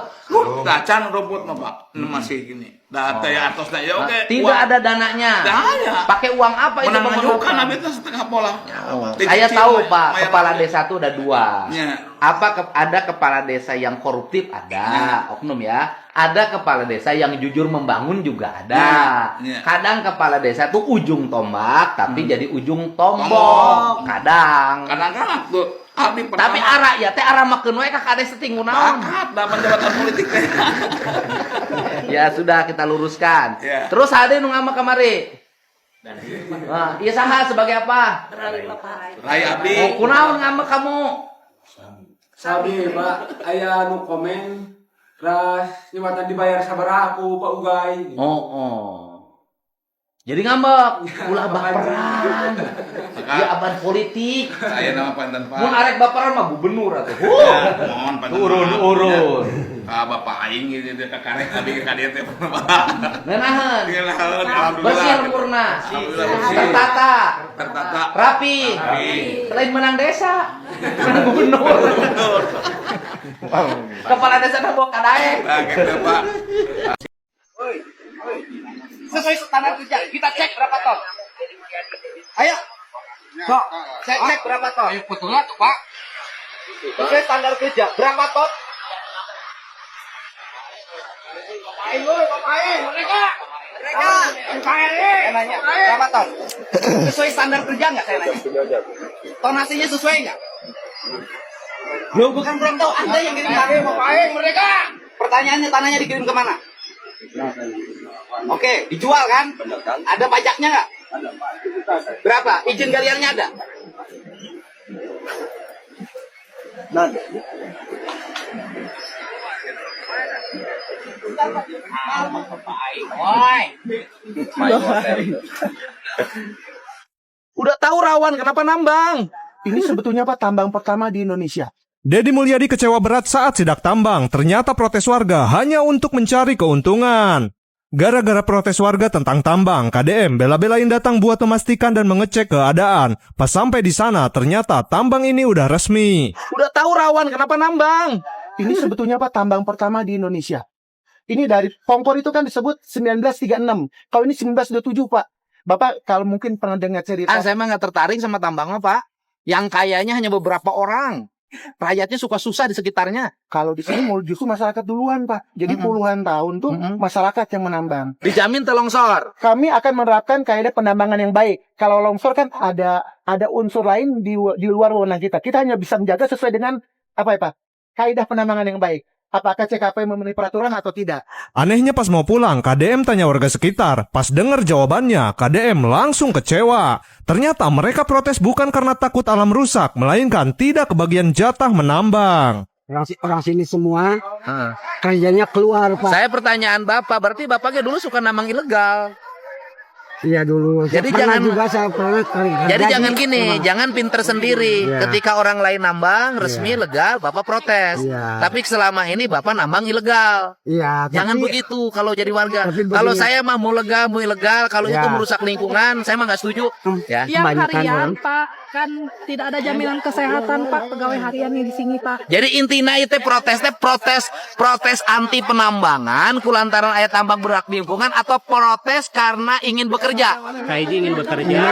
Tah can rumput mah Pak. Masih gini. Da teh atosna ya oke. Tidak ada dananya. Daya. Pakai uang apa itu mengajukan abi teh setengah pola. Saya tahu Pak, kepala desa itu ada dua. Ya. Ada kepala desa yang koruptif ada, oknum ya. Ada kepala desa yang jujur membangun juga ada. Ya. Kadang kepala desa itu ujung tombak tapi jadi ujung tombok. Kadang tuh abdi pertama. Tapi arah ya teh arah makeun we ka kades tinggu naon. Da penjabatan politik teh. Ya sudah kita luruskan. Ya. Terus ada nu ngama kamari. Nah, iya saha sebagai apa? Rai abdi. Oh, kunaon ngama kamu? Sabi Pak, aya nu komen ras nyewatan dibayar sabaraha aku Pak Ugay. Oh. Jadi ngambek, ulah baperan. Ya aban politik. Aya nama panten Pak. Mun arek baperan mah gubernur atuh. Mohon panten. Urun. Ka bapak aing gitu ka karek abi ka dieu teh. Nenahan. Alhamdulillah. Bersih purna. Tertata. Rapi. Selain menang desa, menang gubernur. Kepala desa mah bawa kadae. Nah, gitu Pak. Sesuai standar kerja, kita cek berapa ton. Ayo. Sok, cek berapa ton. Ayo betul tuh, Pak. Sesuai standar kerja, berapa ton? Ayo, mereka. Saya nanya, berapa ton? Sesuai standar kerja nggak saya nanya? Tonasinya sesuai nggak? Loh, bukan belum tahu, Anda yang kirim mereka. Pertanyaannya, tanahnya dikirim kemana? Oke, dijual kan? Ada pajaknya nggak? Berapa? Izin galiannya ada? Udah tahu rawan, kenapa nambang? Ini sebetulnya Pak tambang pertama di Indonesia. Deddy Mulyadi kecewa berat saat sidak tambang. Ternyata protes warga hanya untuk mencari keuntungan. Gara-gara protes warga tentang tambang, KDM bela-belain datang buat memastikan dan mengecek keadaan. Pas sampai di sana, ternyata tambang ini udah resmi. Udah tahu rawan, kenapa nambang? Ini sebetulnya Pak tambang pertama di Indonesia. Ini dari Pongpor itu kan disebut 1936. Kalau ini 1927 Pak. Bapak kalau mungkin pernah dengar cerita. Saya mah nggak tertarik sama tambangnya Pak. Yang kayanya hanya beberapa orang. Rakyatnya suka susah di sekitarnya. Kalau di sini justru masyarakat duluan Pak. Jadi puluhan tahun tuh masyarakat yang menambang. Dijamin telongsor. Kami akan menerapkan kaidah penambangan yang baik. Kalau longsor kan ada unsur lain di luar wewenang kita. Kita hanya bisa menjaga sesuai dengan apa ya Pak? Kaidah penambangan yang baik. Apakah CKP memenuhi peraturan atau tidak? Anehnya pas mau pulang, KDM tanya warga sekitar. Pas dengar jawabannya, KDM langsung kecewa. Ternyata mereka protes bukan karena takut alam rusak, melainkan tidak kebagian jatah menambang. Orang sini semua kerjanya keluar Pak. Saya pertanyaan Bapak, berarti Bapaknya dulu suka nambang ilegal? Iya dulu. Jadi pernah jangan juga saya pernah Jadi jangan gini, jangan pinter sendiri. Iya. Ketika orang lain nambang resmi legal, Bapak protes. Iya. Tapi selama ini Bapak nambang ilegal. Iya. Jangan begitu kalau jadi warga. Kalau saya mah mau legal, mau ilegal, kalau itu merusak lingkungan, saya mah nggak setuju. Ya. Yang harian Pak, kan tidak ada jaminan kesehatan Pak, pegawai harian di sini Pak. Jadi intinya itu protes anti penambangan kulantaran ayat tambang berhak di lingkungan atau protes karena ingin bekerja. Kayak ingin bekerja.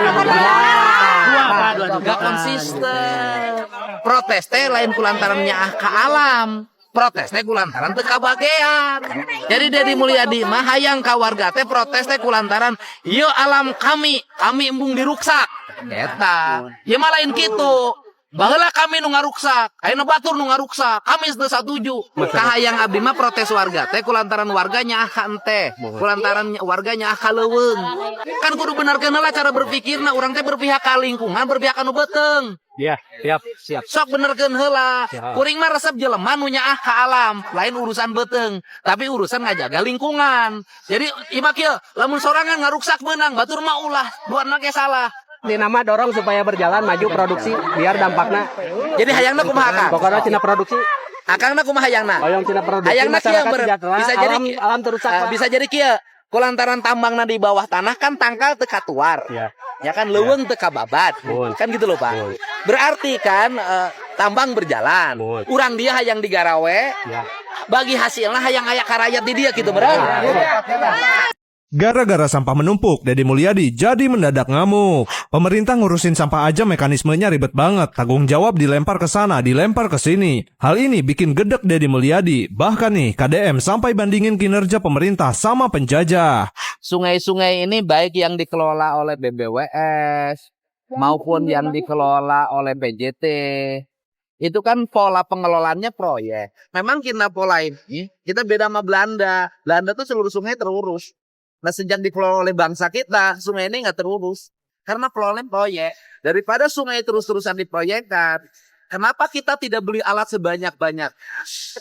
Gak konsisten. Protes teh lain kulantarannya ke alam. Protes teh kulantaran teu kabagean. Jadi Deddy Mulyadi mah hayang ka warga teh protes teh kulantaran ieu alam kami embung diruksak. Eta. Ya mah lain kitu. Baheula kami nu ngaruksak, ayeuna batur nu ngaruksak, kami teu satuju. Kahayang abdi mah protes warga teh kulantaran warganya ka ente, kulantaran warganya ka leuweung. Kan kudu benerkeun heula cara berpikirna, urang teh berpihak ka lingkungan, berpihak anu beteung. Iya, siap. Sok benerkeun heula. Kuring mah resep jelema nu nyaah ka alam, lain urusan beteung, tapi urusan ngajaga lingkungan. Jadi ieu kieu, lamun sorangan ngaruksak beunang, batur mah ulah, duana ge salah. Di nama dorong supaya berjalan maju produksi biar dampaknya. Jadi hayangna kumaha Kang? Pokoknya Cina produksi. Akangna kumaha hayangna? Hoyong Cina produksi. Hayangna kieu bisa jadi alam terusak. Bisa jadi kieu. Kulantaran tambangna di bawah tanah kan tangkal teu katuar. Iya. Ya kan leuweung teu kababat. Kan gitu loh Pak. Berarti kan tambang berjalan. Urang dia hayang digarawe. Bagi hasilnya hayang aya ka rakyat di dia gitu bener. Gara-gara sampah menumpuk, Deddy Mulyadi jadi mendadak ngamuk. Pemerintah ngurusin sampah aja mekanismenya ribet banget. Tanggung jawab dilempar ke sana, dilempar ke sini. Hal ini bikin gedek Deddy Mulyadi. Bahkan nih, KDM sampai bandingin kinerja pemerintah sama penjajah. Sungai-sungai ini baik yang dikelola oleh BBWS maupun yang dikelola oleh PJT. Itu kan pola pengelolaannya proyek. Memang kita pola ini, kita beda sama Belanda. Belanda tuh seluruh sungai terurus. Nah sejak dikelola oleh bangsa kita, sungai ini nggak terurus. Karena pengelolaan proyek. Daripada sungai terus-terusan diproyekkan, kenapa kita tidak beli alat sebanyak-banyak?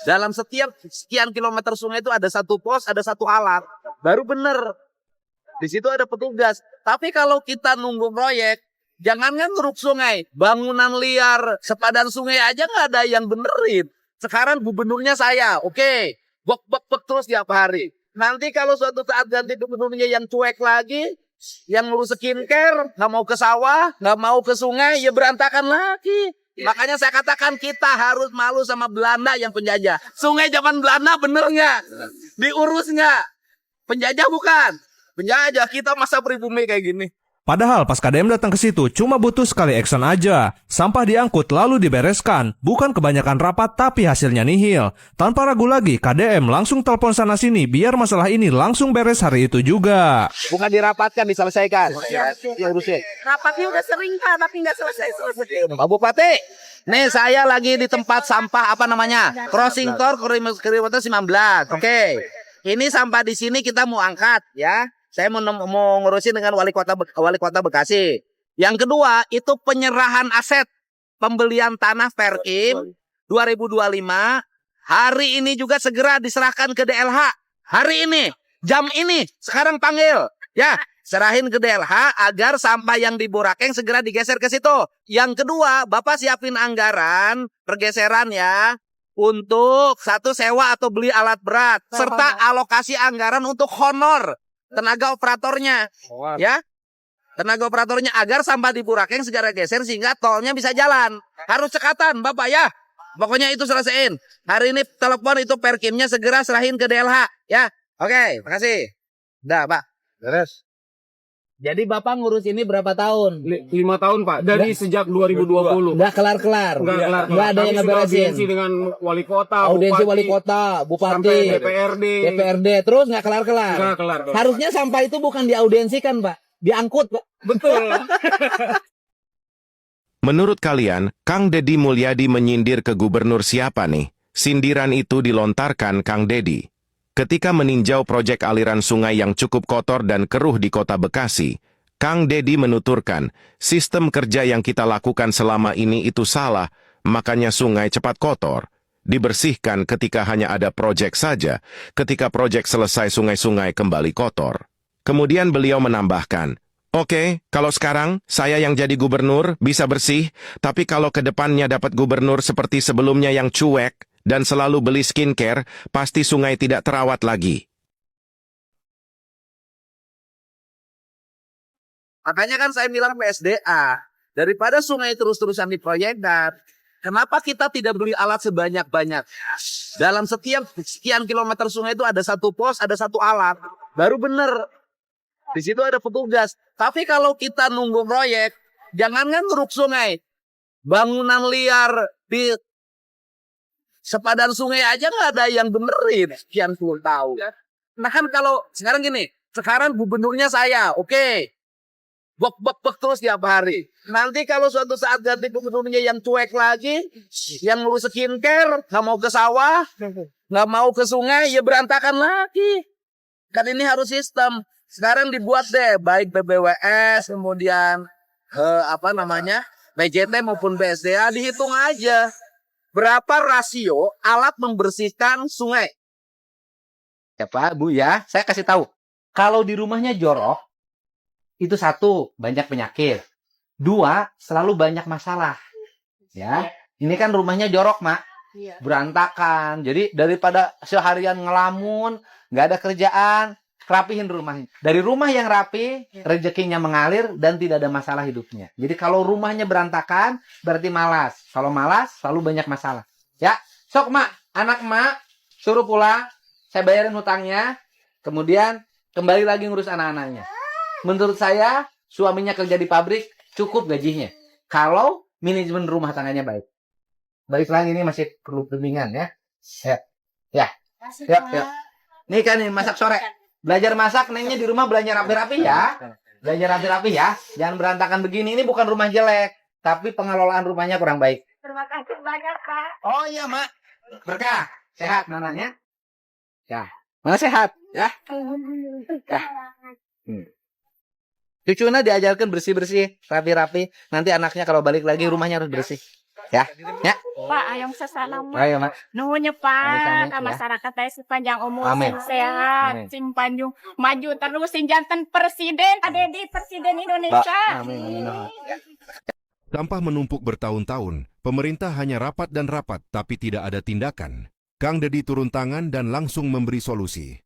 Dalam setiap sekian kilometer sungai itu ada satu pos, ada satu alat. Baru bener. Di situ ada petugas. Tapi kalau kita nunggu proyek, jangankan ngeruk sungai, bangunan liar, sepadan sungai aja nggak ada yang benerin. Sekarang gubernurnya saya, oke, bok terus tiap hari. Nanti kalau suatu saat ganti gubernurnya yang cuek lagi, yang ngurus skincare, nggak mau ke sawah, nggak mau ke sungai, ya berantakan lagi. Makanya saya katakan kita harus malu sama Belanda yang penjajah. Sungai zaman Belanda bener nggak? Diurus nggak? Penjajah bukan? Penjajah, kita masa pribumi kayak gini. Padahal pas KDM datang ke situ cuma butuh sekali action aja. Sampah diangkut lalu dibereskan. Bukan kebanyakan rapat tapi hasilnya nihil. Tanpa ragu lagi KDM langsung telepon sana sini biar masalah ini langsung beres hari itu juga. Bukan dirapatkan, diselesaikan. Ya, urusin. Rapatnya udah sering Pak, tapi nggak selesai-selesai. Pak Bupati, nih saya lagi di tempat sampah apa namanya? Crossing Tor kilometer 19. Oke. Ini sampah di sini kita mau angkat ya. Saya mau ngurusin dengan wali kota Bekasi. Yang kedua, itu penyerahan aset pembelian tanah Perkim 2025. Hari ini juga segera diserahkan ke DLH. Hari ini, jam ini, sekarang panggil. Ya, serahin ke DLH agar sampah yang di Burakeng segera digeser ke situ. Yang kedua, Bapak siapin anggaran pergeseran ya. Untuk satu sewa atau beli alat berat. Serta alokasi anggaran untuk honor tenaga operatornya. Ya, tenaga operatornya agar sampah di Burakeng segera geser sehingga tolnya bisa jalan. Harus cekatan Bapak ya. Pokoknya itu selesaiin. Hari ini telepon itu Perkimnya segera serahin ke DLH. Ya, oke, makasih. Udah Pak. Beres. Jadi Bapak ngurus ini berapa tahun? 5 tahun Pak, dari sejak 2020. Nggak kelar-kelar. Nggak ada yang ngeberesin. Audiensi dengan wali kota, audiensi bupati, wali kota, bupati, sampai DPRD. Terus nggak kelar-kelar. Nggak kelar. Harusnya sampah itu bukan diaudiensikan Pak, diangkut Pak. Betul. Menurut kalian, Kang Deddy Mulyadi menyindir ke gubernur siapa nih? Sindiran itu dilontarkan Kang Deddy ketika meninjau proyek aliran sungai yang cukup kotor dan keruh di kota Bekasi. Kang Deddy menuturkan, sistem kerja yang kita lakukan selama ini itu salah, makanya sungai cepat kotor. Dibersihkan ketika hanya ada proyek saja, ketika proyek selesai sungai-sungai kembali kotor. Kemudian beliau menambahkan, oke, kalau sekarang saya yang jadi gubernur bisa bersih, tapi kalau ke depannya dapat gubernur seperti sebelumnya yang cuek, dan selalu beli skincare, pasti sungai tidak terawat lagi. Makanya kan saya bilang PSDA, daripada sungai terus-terusan diproyekkan, kenapa kita tidak beli alat sebanyak-banyak? Dalam setiap sekian kilometer sungai itu ada satu pos, ada satu alat. Baru bener. Di situ ada petugas. Tapi kalau kita nunggu proyek, jangankan ngeruk sungai. Bangunan liar di sepadan sungai aja nggak ada yang benerin sekian puluh tahun. Nah kan kalau sekarang gini, sekarang gubernurnya saya, oke. Bek terus tiap hari. Nanti kalau suatu saat ganti gubernurnya yang cuek lagi, yang ngurus skincare, nggak mau ke sawah, nggak mau ke sungai, ya berantakan lagi. Kan ini harus sistem. Sekarang dibuat deh, baik PBWS, kemudian PJT maupun BSDA, dihitung aja. Berapa rasio alat membersihkan sungai? Ya Pak, Bu ya, saya kasih tahu. Kalau di rumahnya jorok, itu satu, banyak penyakit. Dua, selalu banyak masalah. Ya, ini kan rumahnya jorok, Mak. Berantakan. Jadi daripada seharian ngelamun, nggak ada kerjaan, rapihin rumahnya. Dari rumah yang rapi, rezekinya mengalir dan tidak ada masalah hidupnya. Jadi kalau rumahnya berantakan, berarti malas. Kalau malas, selalu banyak masalah. Ya, sok Mak, anak Mak, suruh pulang, saya bayarin hutangnya, kemudian kembali lagi ngurus anak-anaknya. Menurut saya, suaminya kerja di pabrik, cukup gajinya. Kalau manajemen rumah tangganya baik. Balik lagi ini masih perlu bimbingan ya. Ya. Nih kan nih, masak sore. Belajar masak, nengnya di rumah belanja rapi-rapi ya. Belajar rapi-rapi ya. Jangan berantakan begini. Ini bukan rumah jelek. Tapi pengelolaan rumahnya kurang baik. Terima kasih banyak, Pak. Oh iya, Mak. Berkah. Sehat nananya. Ya. Mana sehat? Ya. Ya. Cucunya diajarkan bersih-bersih, rapi-rapi. Nanti anaknya kalau balik lagi rumahnya harus bersih. Ya. Ya. Pak, ayong sasalam. Ayo, Mak. Nuhunnya Pak, Ya. masyarakat saya sepanjang umur, Amin. sehat, Amin. simpanjung, maju terus, jantan presiden, Deddy presiden Indonesia. Amin. Sampah menumpuk bertahun-tahun, pemerintah hanya rapat dan rapat, tapi tidak ada tindakan. Kang Deddy turun tangan dan langsung memberi solusi.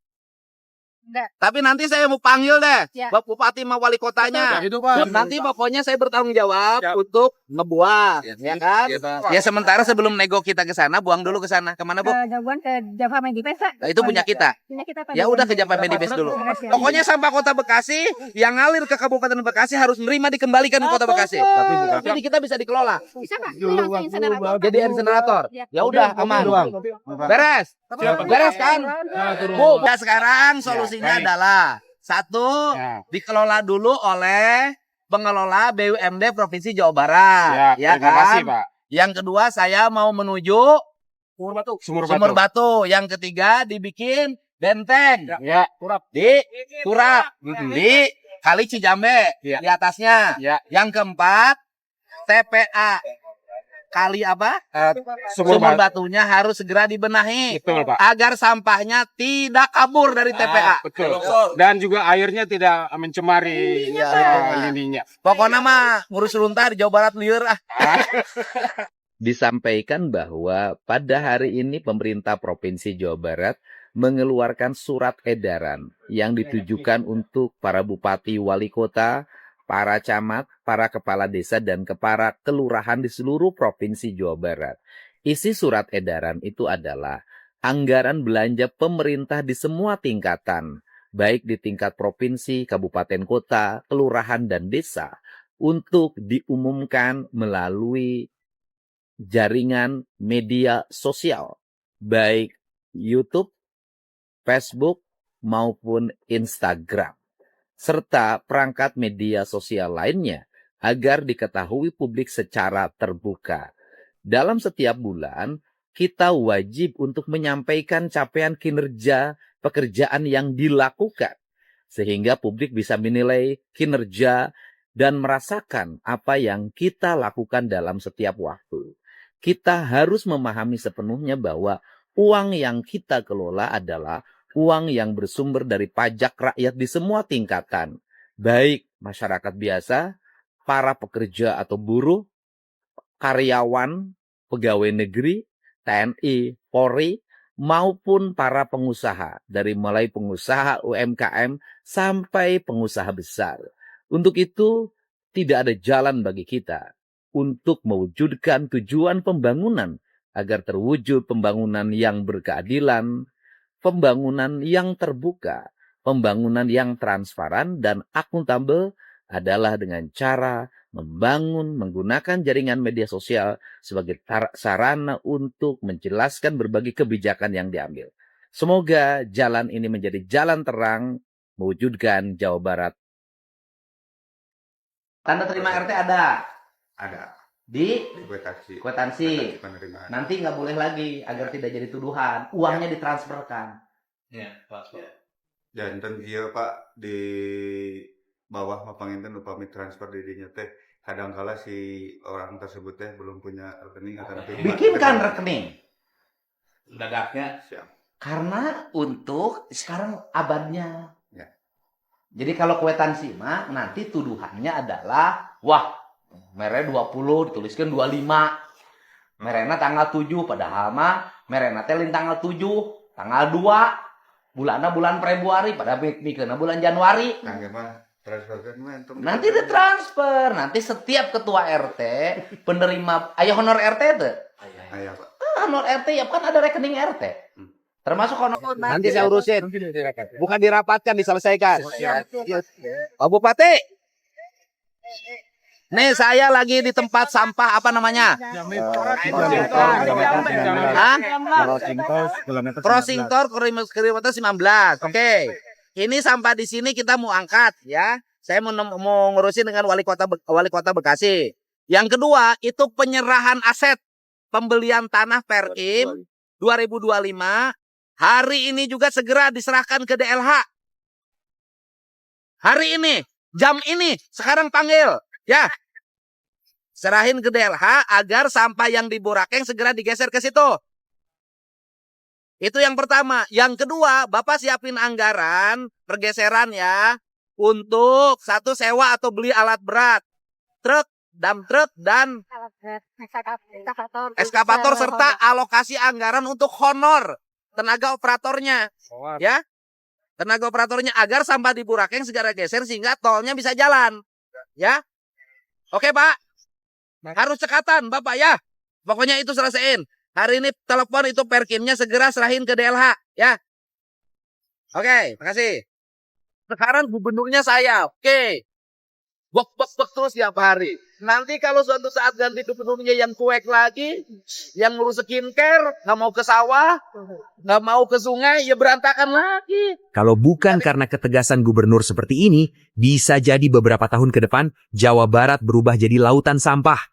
Tapi nanti saya mau panggil deh, Ya. Bapak Bupati sama Wali Kotanya. Ya, itu, Pak. Dan nanti pokoknya saya bertanggung jawab untuk ngebuang, ya kan? Ya sementara sebelum nego kita ke sana, buang dulu ke sana. Kemana, Bu? Jagoan ke Java Medipes, Pak. Nah, itu punya kita. Punya kita, Pak. Ya udah ke Java Medipes dulu. Pokoknya sampah Kota Bekasi yang ngalir ke Kabupaten Bekasi harus menerima dikembalikan ke Kota Bekasi. Jadi kita bisa dikelola. Bisa, Pak. Insenerator. Jadi insenerator. Ya udah aman. Beres. Siap. Beres kan? Bu, nah sekarang solusinya adalah satu, dikelola dulu oleh pengelola BUMD Provinsi Jawa Barat. Ya terima kan? kasih, Pak. Yang kedua saya mau menuju Sumur Batu. Yang ketiga dibikin benteng. Ya. Di Turap. Di Kali Cijambe. Di atasnya. Yang keempat TPA. Kali apa? Sumur Batunya harus segera dibenahi. Betul, Pak. Agar sampahnya tidak kabur dari TPA. Betul. Dan juga airnya tidak mencemari ininya. Pokoknya mah ngurus runtah di Jawa Barat liur ah. Disampaikan bahwa pada hari ini pemerintah Provinsi Jawa Barat mengeluarkan surat edaran yang ditujukan untuk para bupati wali kota, para camat, para kepala desa, dan kepala kelurahan di seluruh Provinsi Jawa Barat. Isi surat edaran itu adalah anggaran belanja pemerintah di semua tingkatan, baik di tingkat provinsi, kabupaten kota, kelurahan, dan desa, untuk diumumkan melalui jaringan media sosial, baik YouTube, Facebook, maupun Instagram, serta perangkat media sosial lainnya agar diketahui publik secara terbuka. Dalam setiap bulan, kita wajib untuk menyampaikan capaian kinerja pekerjaan yang dilakukan, sehingga publik bisa menilai kinerja dan merasakan apa yang kita lakukan dalam setiap waktu. Kita harus memahami sepenuhnya bahwa uang yang kita kelola adalah uang yang bersumber dari pajak rakyat di semua tingkatan, baik masyarakat biasa, para pekerja atau buruh, karyawan, pegawai negeri, TNI, Polri, maupun para pengusaha, dari mulai pengusaha UMKM sampai pengusaha besar. Untuk itu, tidak ada jalan bagi kita untuk mewujudkan tujuan pembangunan agar terwujud pembangunan yang berkeadilan, pembangunan yang terbuka, pembangunan yang transparan dan akuntabel adalah dengan cara membangun menggunakan jaringan media sosial sebagai sarana untuk menjelaskan berbagai kebijakan yang diambil. Semoga jalan ini menjadi jalan terang mewujudkan Jawa Barat. Tanda terima RT ada? Ada. Di Kwitansi. Penerimaan. Nanti nggak boleh lagi agar tidak jadi tuduhan. Uangnya ditransferkan. Ya, Pak. Dan iya Pak di bawah mapanginten upami transfer dirinya teh kadangkala si orang tersebut teh belum punya rekening atau Bikinkan rekening. Dadaknya. Karena untuk sekarang abadnya. Ya. Jadi kalau kwitansi mah nanti tuduhannya adalah wah merenya 20 dituliskan 25. Merena tanggal 7 padahal mah merena teh tanggal 7, tanggal 2. Bulanna bulan Februari pada bikinna bulan Januari. Nanti ditransfer. Nanti setiap ketua RT penerima aya honor RT teh. Aya, Pak. Honor RT ya kan ada rekening RT. Termasuk honor. Nanti saya urusin. Bukan dirapatkan, diselesaikan. Pak Bupati. Nih saya lagi di tempat sampah apa namanya? Crossing Tor kilometer 19. Oke. Ini sampah di sini kita mau angkat ya. Saya mau ngurusin dengan wali kota Bekasi. Yang kedua itu penyerahan aset pembelian tanah Perkim 2025. Hari ini juga segera diserahkan ke DLH. Hari ini, jam ini, sekarang panggil. Ya, serahin ke DLH agar sampah yang di Burakeng segera digeser ke situ. Itu yang pertama. Yang kedua, Bapak siapin anggaran pergeseran ya untuk satu sewa atau beli alat berat, truk, dump truk dan eskavator serta alokasi anggaran untuk honor tenaga operatornya. Ya, tenaga operatornya agar sampah di Burakeng segera geser sehingga tolnya bisa jalan. Ya. Oke, Pak. Harus cekatan, Bapak ya. Pokoknya itu selesaiin. Hari ini telepon itu perkimnya segera serahin ke DLH, ya. Oke, makasih. Sekarang gubernurnya saya, oke. Bok terus tiap hari. Nanti kalau suatu saat ganti gubernurnya yang cuek lagi, yang ngurus skincare, nggak mau ke sawah, nggak mau ke sungai, ya berantakan lagi. Kalau bukan karena ketegasan gubernur seperti ini, bisa jadi beberapa tahun ke depan Jawa Barat berubah jadi lautan sampah.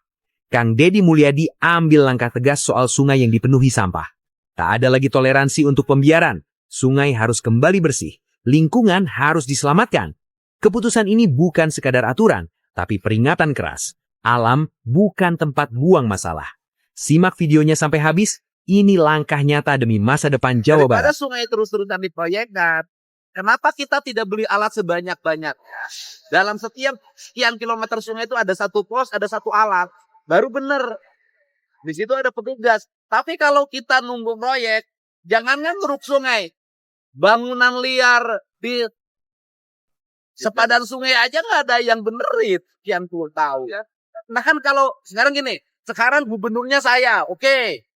Kang Deddy Mulyadi ambil langkah tegas soal sungai yang dipenuhi sampah. Tak ada lagi toleransi untuk pembiaran. Sungai harus kembali bersih. Lingkungan harus diselamatkan. Keputusan ini bukan sekadar aturan, tapi peringatan keras. Alam bukan tempat buang masalah. Simak videonya sampai habis. Ini langkah nyata demi masa depan Jawa Barat. Daripada sungai terus-terusan diproyekkan, kenapa kita tidak beli alat sebanyak-banyaknya? Dalam setiap sekian kilometer sungai itu ada satu pos, ada satu alat. Baru bener. Di situ ada petugas. Tapi kalau kita nunggu proyek, jangankan ngeruk sungai. Bangunan liar di sepadan sungai aja nggak ada yang benerin. Sekian puluh tahun. Nah kan kalau sekarang gini, sekarang gubernurnya saya, oke.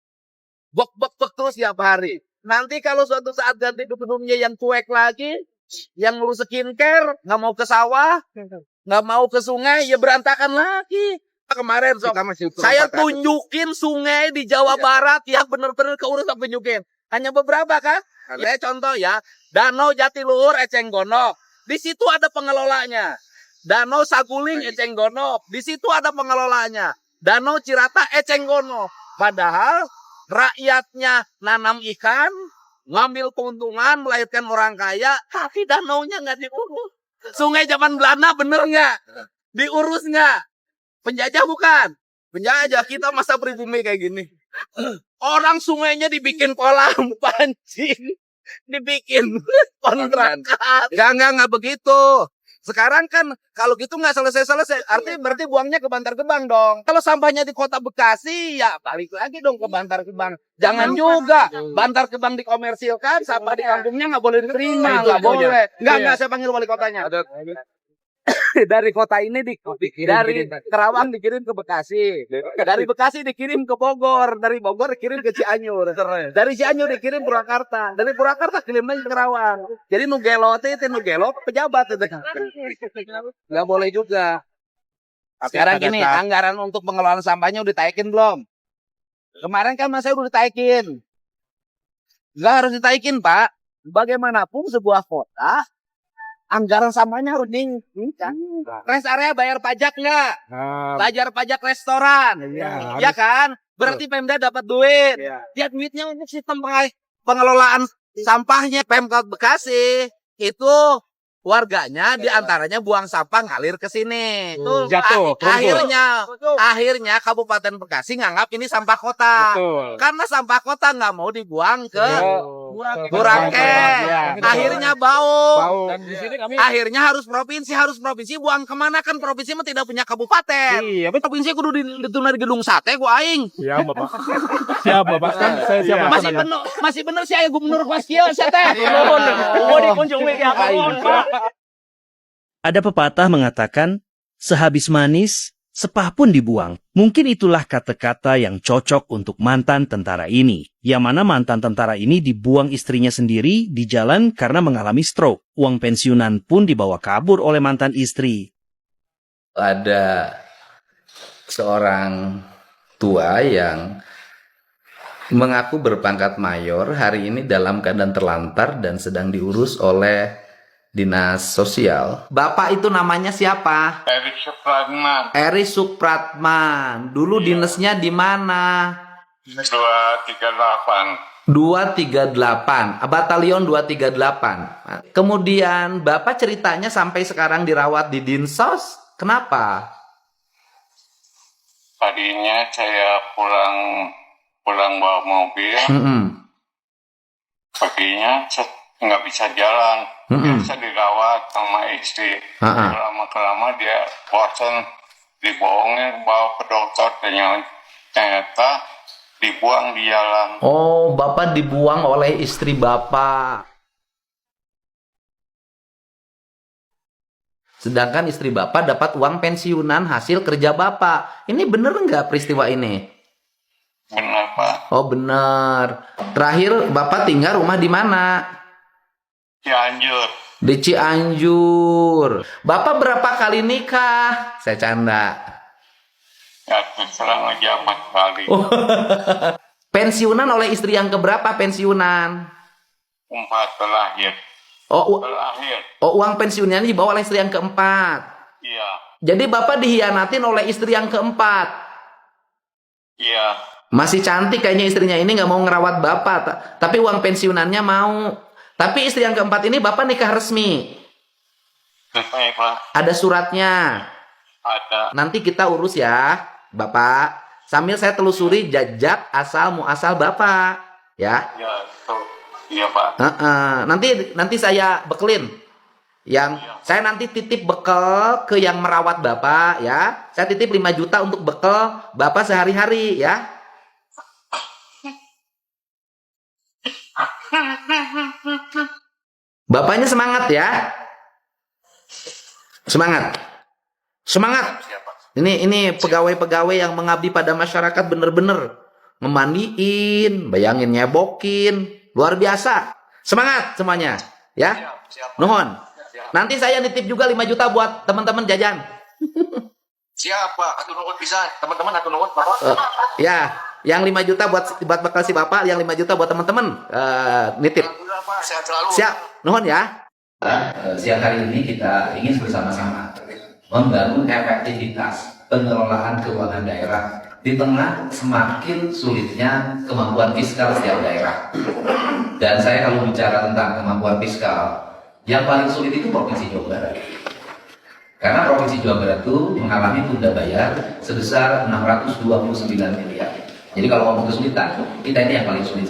Bok terus tiap hari. Nanti kalau suatu saat ganti gubernurnya yang cuek lagi, yang ngurus skincare, nggak mau ke sawah, nggak mau ke sungai, ya berantakan lagi. Kemarin saya tunjukin sungai di Jawa Barat yang bener-bener keurus, saya tunjukin. Hanya beberapa kan? Ya contoh ya, Danau Jatiluhur Ecenggono. Di situ ada pengelolanya. Danau Saguling Ecenggono. Di situ ada pengelolanya. Danau Cirata Ecenggono. Padahal rakyatnya nanam ikan, ngambil keuntungan, melahirkan orang kaya, tapi danaunya nggak diurus. Sungai zaman Belanda bener nggak? Diurus nggak? Penjajah bukan? Penjajah, kita masa pribumi kayak gini. Orang sungainya dibikin kolam pancing. Dibikin kontrakan. Enggak begitu. Sekarang kan kalau gitu nggak selesai-selesai. Berarti buangnya ke Bantar Gebang dong. Kalau sampahnya di kota Bekasi, ya balik lagi dong ke Bantar Gebang. Jangan juga Bantar Gebang dikomersilkan, sampah di kampungnya nggak boleh diterima. Nggak boleh. Enggak, saya panggil wali kotanya. Dari kota ini dari Kerawang dikirim ke Bekasi, dari Bekasi dikirim ke Bogor, dari Bogor dikirim ke Cianjur, dari Cianjur dikirim Purwakarta, dari Purwakarta kirim lagi ke Kerawang. Jadi nugelo pejabat itu nggak boleh juga. Sekarang gini, anggaran untuk pengelolaan sampahnya udah ditaikin belum? Kemarin kan saya udah ditaikin. Nggak harus ditaikin, Pak. Bagaimanapun sebuah kota anggaran sampahnya harus diincar. Rest area bayar pajak nggak? Bayar pajak restoran. Ya kan? Berarti Pemda dapat duit. Ya duitnya untuk sistem pengelolaan sampahnya Pemkot Bekasi itu warganya diantaranya buang sampah ngalir ke sini. Jatuh. Akhirnya Kabupaten Bekasi nganggap ini sampah kota. Karena sampah kota nggak mau dibuang ke Burangkeng. Akhirnya bau. Akhirnya harus provinsi buang kemana, kan provinsi mah tidak punya kabupaten. Iya, provinsi kudu ditunda di gedung sate gua aing. Iya, Bapak. Siap, Bapak. Kan saya siap. Masih bener sih aya gubernur kelas kieu sate. Oh, dikunjung we ya. Ada pepatah mengatakan, sehabis manis, sepah pun dibuang. Mungkin itulah kata-kata yang cocok untuk mantan tentara ini. Yang mana mantan tentara ini dibuang istrinya sendiri di jalan karena mengalami stroke. Uang pensiunan pun dibawa kabur oleh mantan istri. Ada seorang tua yang mengaku berpangkat mayor hari ini dalam keadaan terlantar dan sedang diurus oleh Dinas Sosial. Bapak itu namanya siapa? Eri Supratman. Eri Supratman. Dulu dinasnya di mana? 238. 238. Batalion 238. Kemudian Bapak ceritanya sampai sekarang dirawat di Dinsos. Kenapa? Tadinya saya pulang bawa mobil. Paginya nggak bisa jalan. Biasa dirawat sama istri. Lama-kelama dia bosan, dibohongin, bawa ke dokter, ternyata dibuang di jalan. Oh, Bapak dibuang oleh istri Bapak. Sedangkan istri Bapak dapat uang pensiunan hasil kerja Bapak. Ini bener nggak peristiwa ini? Benar, Pak. Oh bener. Terakhir Bapak tinggal rumah di mana? Cianjur. Di Cianjur. Bapak berapa kali nikah? Saya canda. Ya, terserah aja 4 kali. Oh. Pensiunan oleh istri yang keberapa pensiunan? 4 terakhir. Terakhir. Uang pensiunnya ini dibawa oleh istri yang keempat. Iya. Jadi Bapak dihianatin oleh istri yang keempat. Iya. Masih cantik kayaknya istrinya ini nggak mau ngerawat Bapak, tapi uang pensiunannya mau. Tapi istri yang keempat ini Bapak nikah resmi. Baik, Pak. Ada suratnya. Ada. Nanti kita urus ya, Bapak. Sambil saya telusuri jejak asal muasal Bapak, ya. Ya, iya, Pak. Nanti saya bekelin. Saya nanti titip bekal ke yang merawat Bapak, ya. Saya titip 5 juta untuk bekal Bapak sehari-hari, ya. Bapaknya semangat ya. Semangat. Semangat. Ini pegawai-pegawai yang mengabdi pada masyarakat bener-bener ngemandiin, bayangin nyebokin, luar biasa. Semangat semuanya, ya. Nuhun. Nanti saya nitip juga 5 juta buat teman-teman jajan. Siapa? Atuh nuhun bisa. Teman-teman atuh nuhun, Bapak. Ya, yang 5 juta buat bekal si Bapak, yang 5 juta buat teman-teman. Nitip. Sehat selalu. Siap. Nuhun ya. Siang hari ini kita ingin bersama-sama membangun efektivitas pengelolaan keuangan daerah di tengah semakin sulitnya kemampuan fiskal setiap daerah. Dan saya kalau bicara tentang kemampuan fiskal, yang paling sulit itu Provinsi Jawa Barat. Karena Provinsi Jawa Barat itu mengalami tunda bayar sebesar 629 miliar. Jadi kalau ngomong kesulitan, kita ini yang paling sulit.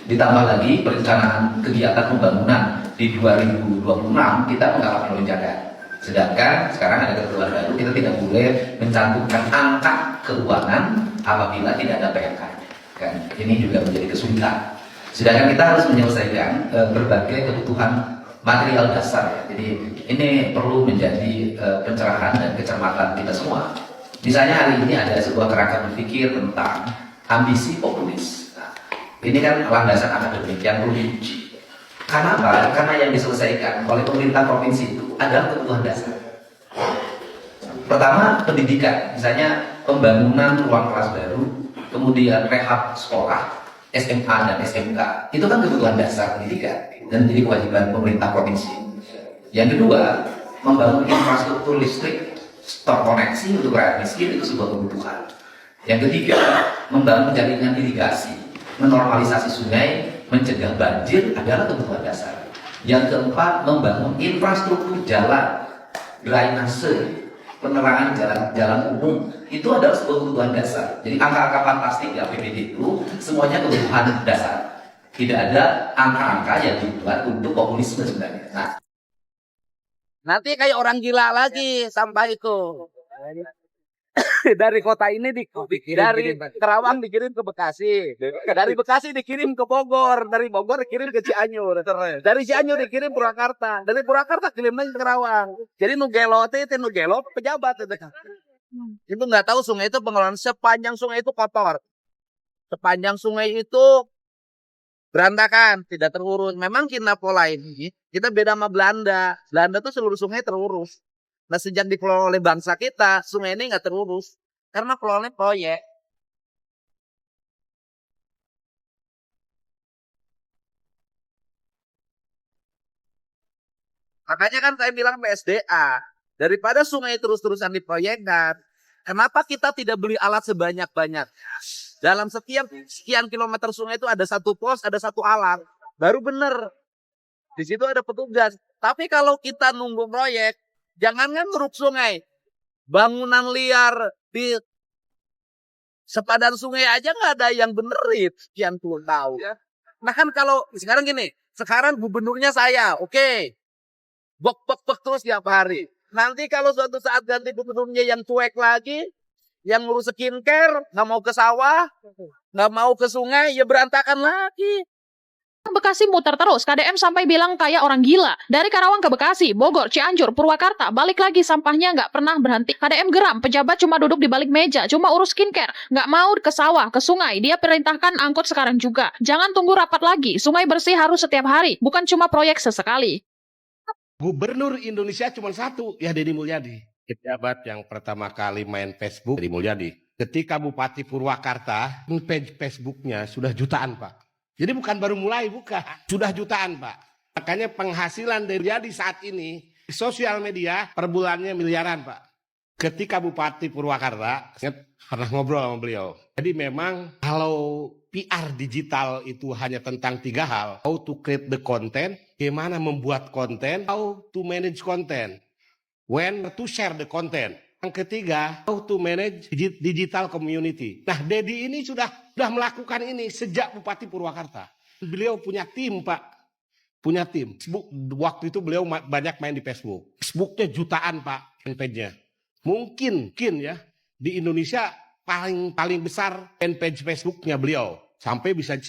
Ditambah lagi perencanaan kegiatan pembangunan di 2026 kita mengalami lonjakan. Sedangkan sekarang ada ketentuan baru, kita tidak boleh mencantumkan angka keuangan apabila tidak ada PMK. Kan? Ini juga menjadi kesulitan. Sedangkan kita harus menyelesaikan berbagai kebutuhan material dasar. Ya. Jadi ini perlu menjadi pencerahan dan kecermatan kita semua. Misalnya hari ini ada sebuah kerangka berpikir tentang ambisi populis. Nah, ini kan landasan akademik yang perlu diuji. Karena apa? Karena yang diselesaikan oleh pemerintah provinsi itu adalah kebutuhan dasar. Pertama, pendidikan. Misalnya pembangunan ruang kelas baru, kemudian rehab sekolah, SMA dan SMK. Itu kan kebutuhan dasar pendidikan dan jadi kewajiban pemerintah provinsi. Yang kedua, membangun infrastruktur listrik terkoneksi untuk rakyat miskin itu sebuah kebutuhan. Yang ketiga, membangun jaringan irigasi, menormalisasi sungai, mencegah banjir adalah kebutuhan dasar. Yang keempat, membangun infrastruktur jalan, drainase, penerangan jalan umum itu adalah sebuah kebutuhan dasar. Jadi angka-angka fantastik di APBD itu semuanya kebutuhan dasar. Tidak ada angka-angka yang dibuat untuk populisme sebenarnya. Nah, nanti kayak orang gila lagi sampah itu. Dari kota ini dari Kerawang dikirim ke Bekasi, dari Bekasi dikirim ke Bogor, dari Bogor dikirim ke Cianjur, dari Cianjur dikirim ke Purwakarta, dari Purwakarta kirim lagi ke Kerawang. Jadi nugelo pejabat itu nggak tahu sungai itu pengelolaan. Sepanjang sungai itu kotor, sepanjang sungai itu berantakan, tidak terurus. Memang kita pola ini kita beda sama Belanda. Belanda tuh seluruh sungai terurus. Nah sejak dikelola oleh bangsa kita, sungai ini nggak terurus karena kelolanya proyek. Makanya kan saya bilang PSDA, daripada sungai terus-terusan diproyekkan, kenapa kita tidak beli alat sebanyak-banyak? Dalam setiap sekian kilometer sungai itu ada satu pos, ada satu alat, baru bener. Di situ ada petugas. Tapi kalau kita nunggu proyek, jangankan ngeruk sungai, bangunan liar di sepadan sungai aja nggak ada yang benerin sekian puluh tahun. Nah kan kalau sekarang gini, sekarang gubernurnya saya, oke, bok terus tiap hari. Nanti kalau suatu saat ganti gubernurnya yang cuek lagi, yang ngurus skincare, nggak mau ke sawah, nggak mau ke sungai, ya berantakan lagi. Bekasi muter terus, KDM sampai bilang kayak orang gila. Dari Karawang ke Bekasi, Bogor, Cianjur, Purwakarta, balik lagi sampahnya nggak pernah berhenti. KDM geram, pejabat cuma duduk di balik meja, cuma urus skincare. Nggak mau ke sawah, ke sungai, dia perintahkan angkut sekarang juga. Jangan tunggu rapat lagi, sungai bersih harus setiap hari, bukan cuma proyek sesekali. Gubernur Indonesia cuma satu, ya Deddy Mulyadi. Pejabat yang pertama kali main Facebook, Deddy Mulyadi. Ketika Bupati Purwakarta, page Facebooknya sudah jutaan, Pak. Jadi bukan baru mulai, bukan. Sudah jutaan, Pak. Makanya penghasilan dari Mulyadi saat ini, di sosial media, per bulannya miliaran, Pak. Ketika Bupati Purwakarta, saya pernah ngobrol sama beliau. Jadi memang kalau PR digital itu hanya tentang 3 hal. How to create the content, bagaimana membuat konten, how to manage content, when to share the content. Yang ketiga, how to manage digital community. Nah, Deddy ini sudah melakukan ini sejak Bupati Purwakarta. Beliau punya tim, Pak. Punya tim. Facebook, waktu itu beliau banyak main di Facebook. Facebooknya jutaan, Pak, fanpage-nya. Mungkin ya, di Indonesia paling besar fanpage Facebooknya beliau. Sampai bisa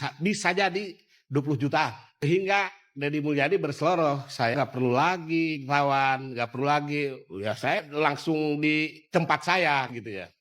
jadi 20 juta. Sehingga Deddy Mulyadi berseloroh, saya nggak perlu lagi lawan, nggak perlu lagi, ya saya langsung di tempat saya gitu ya.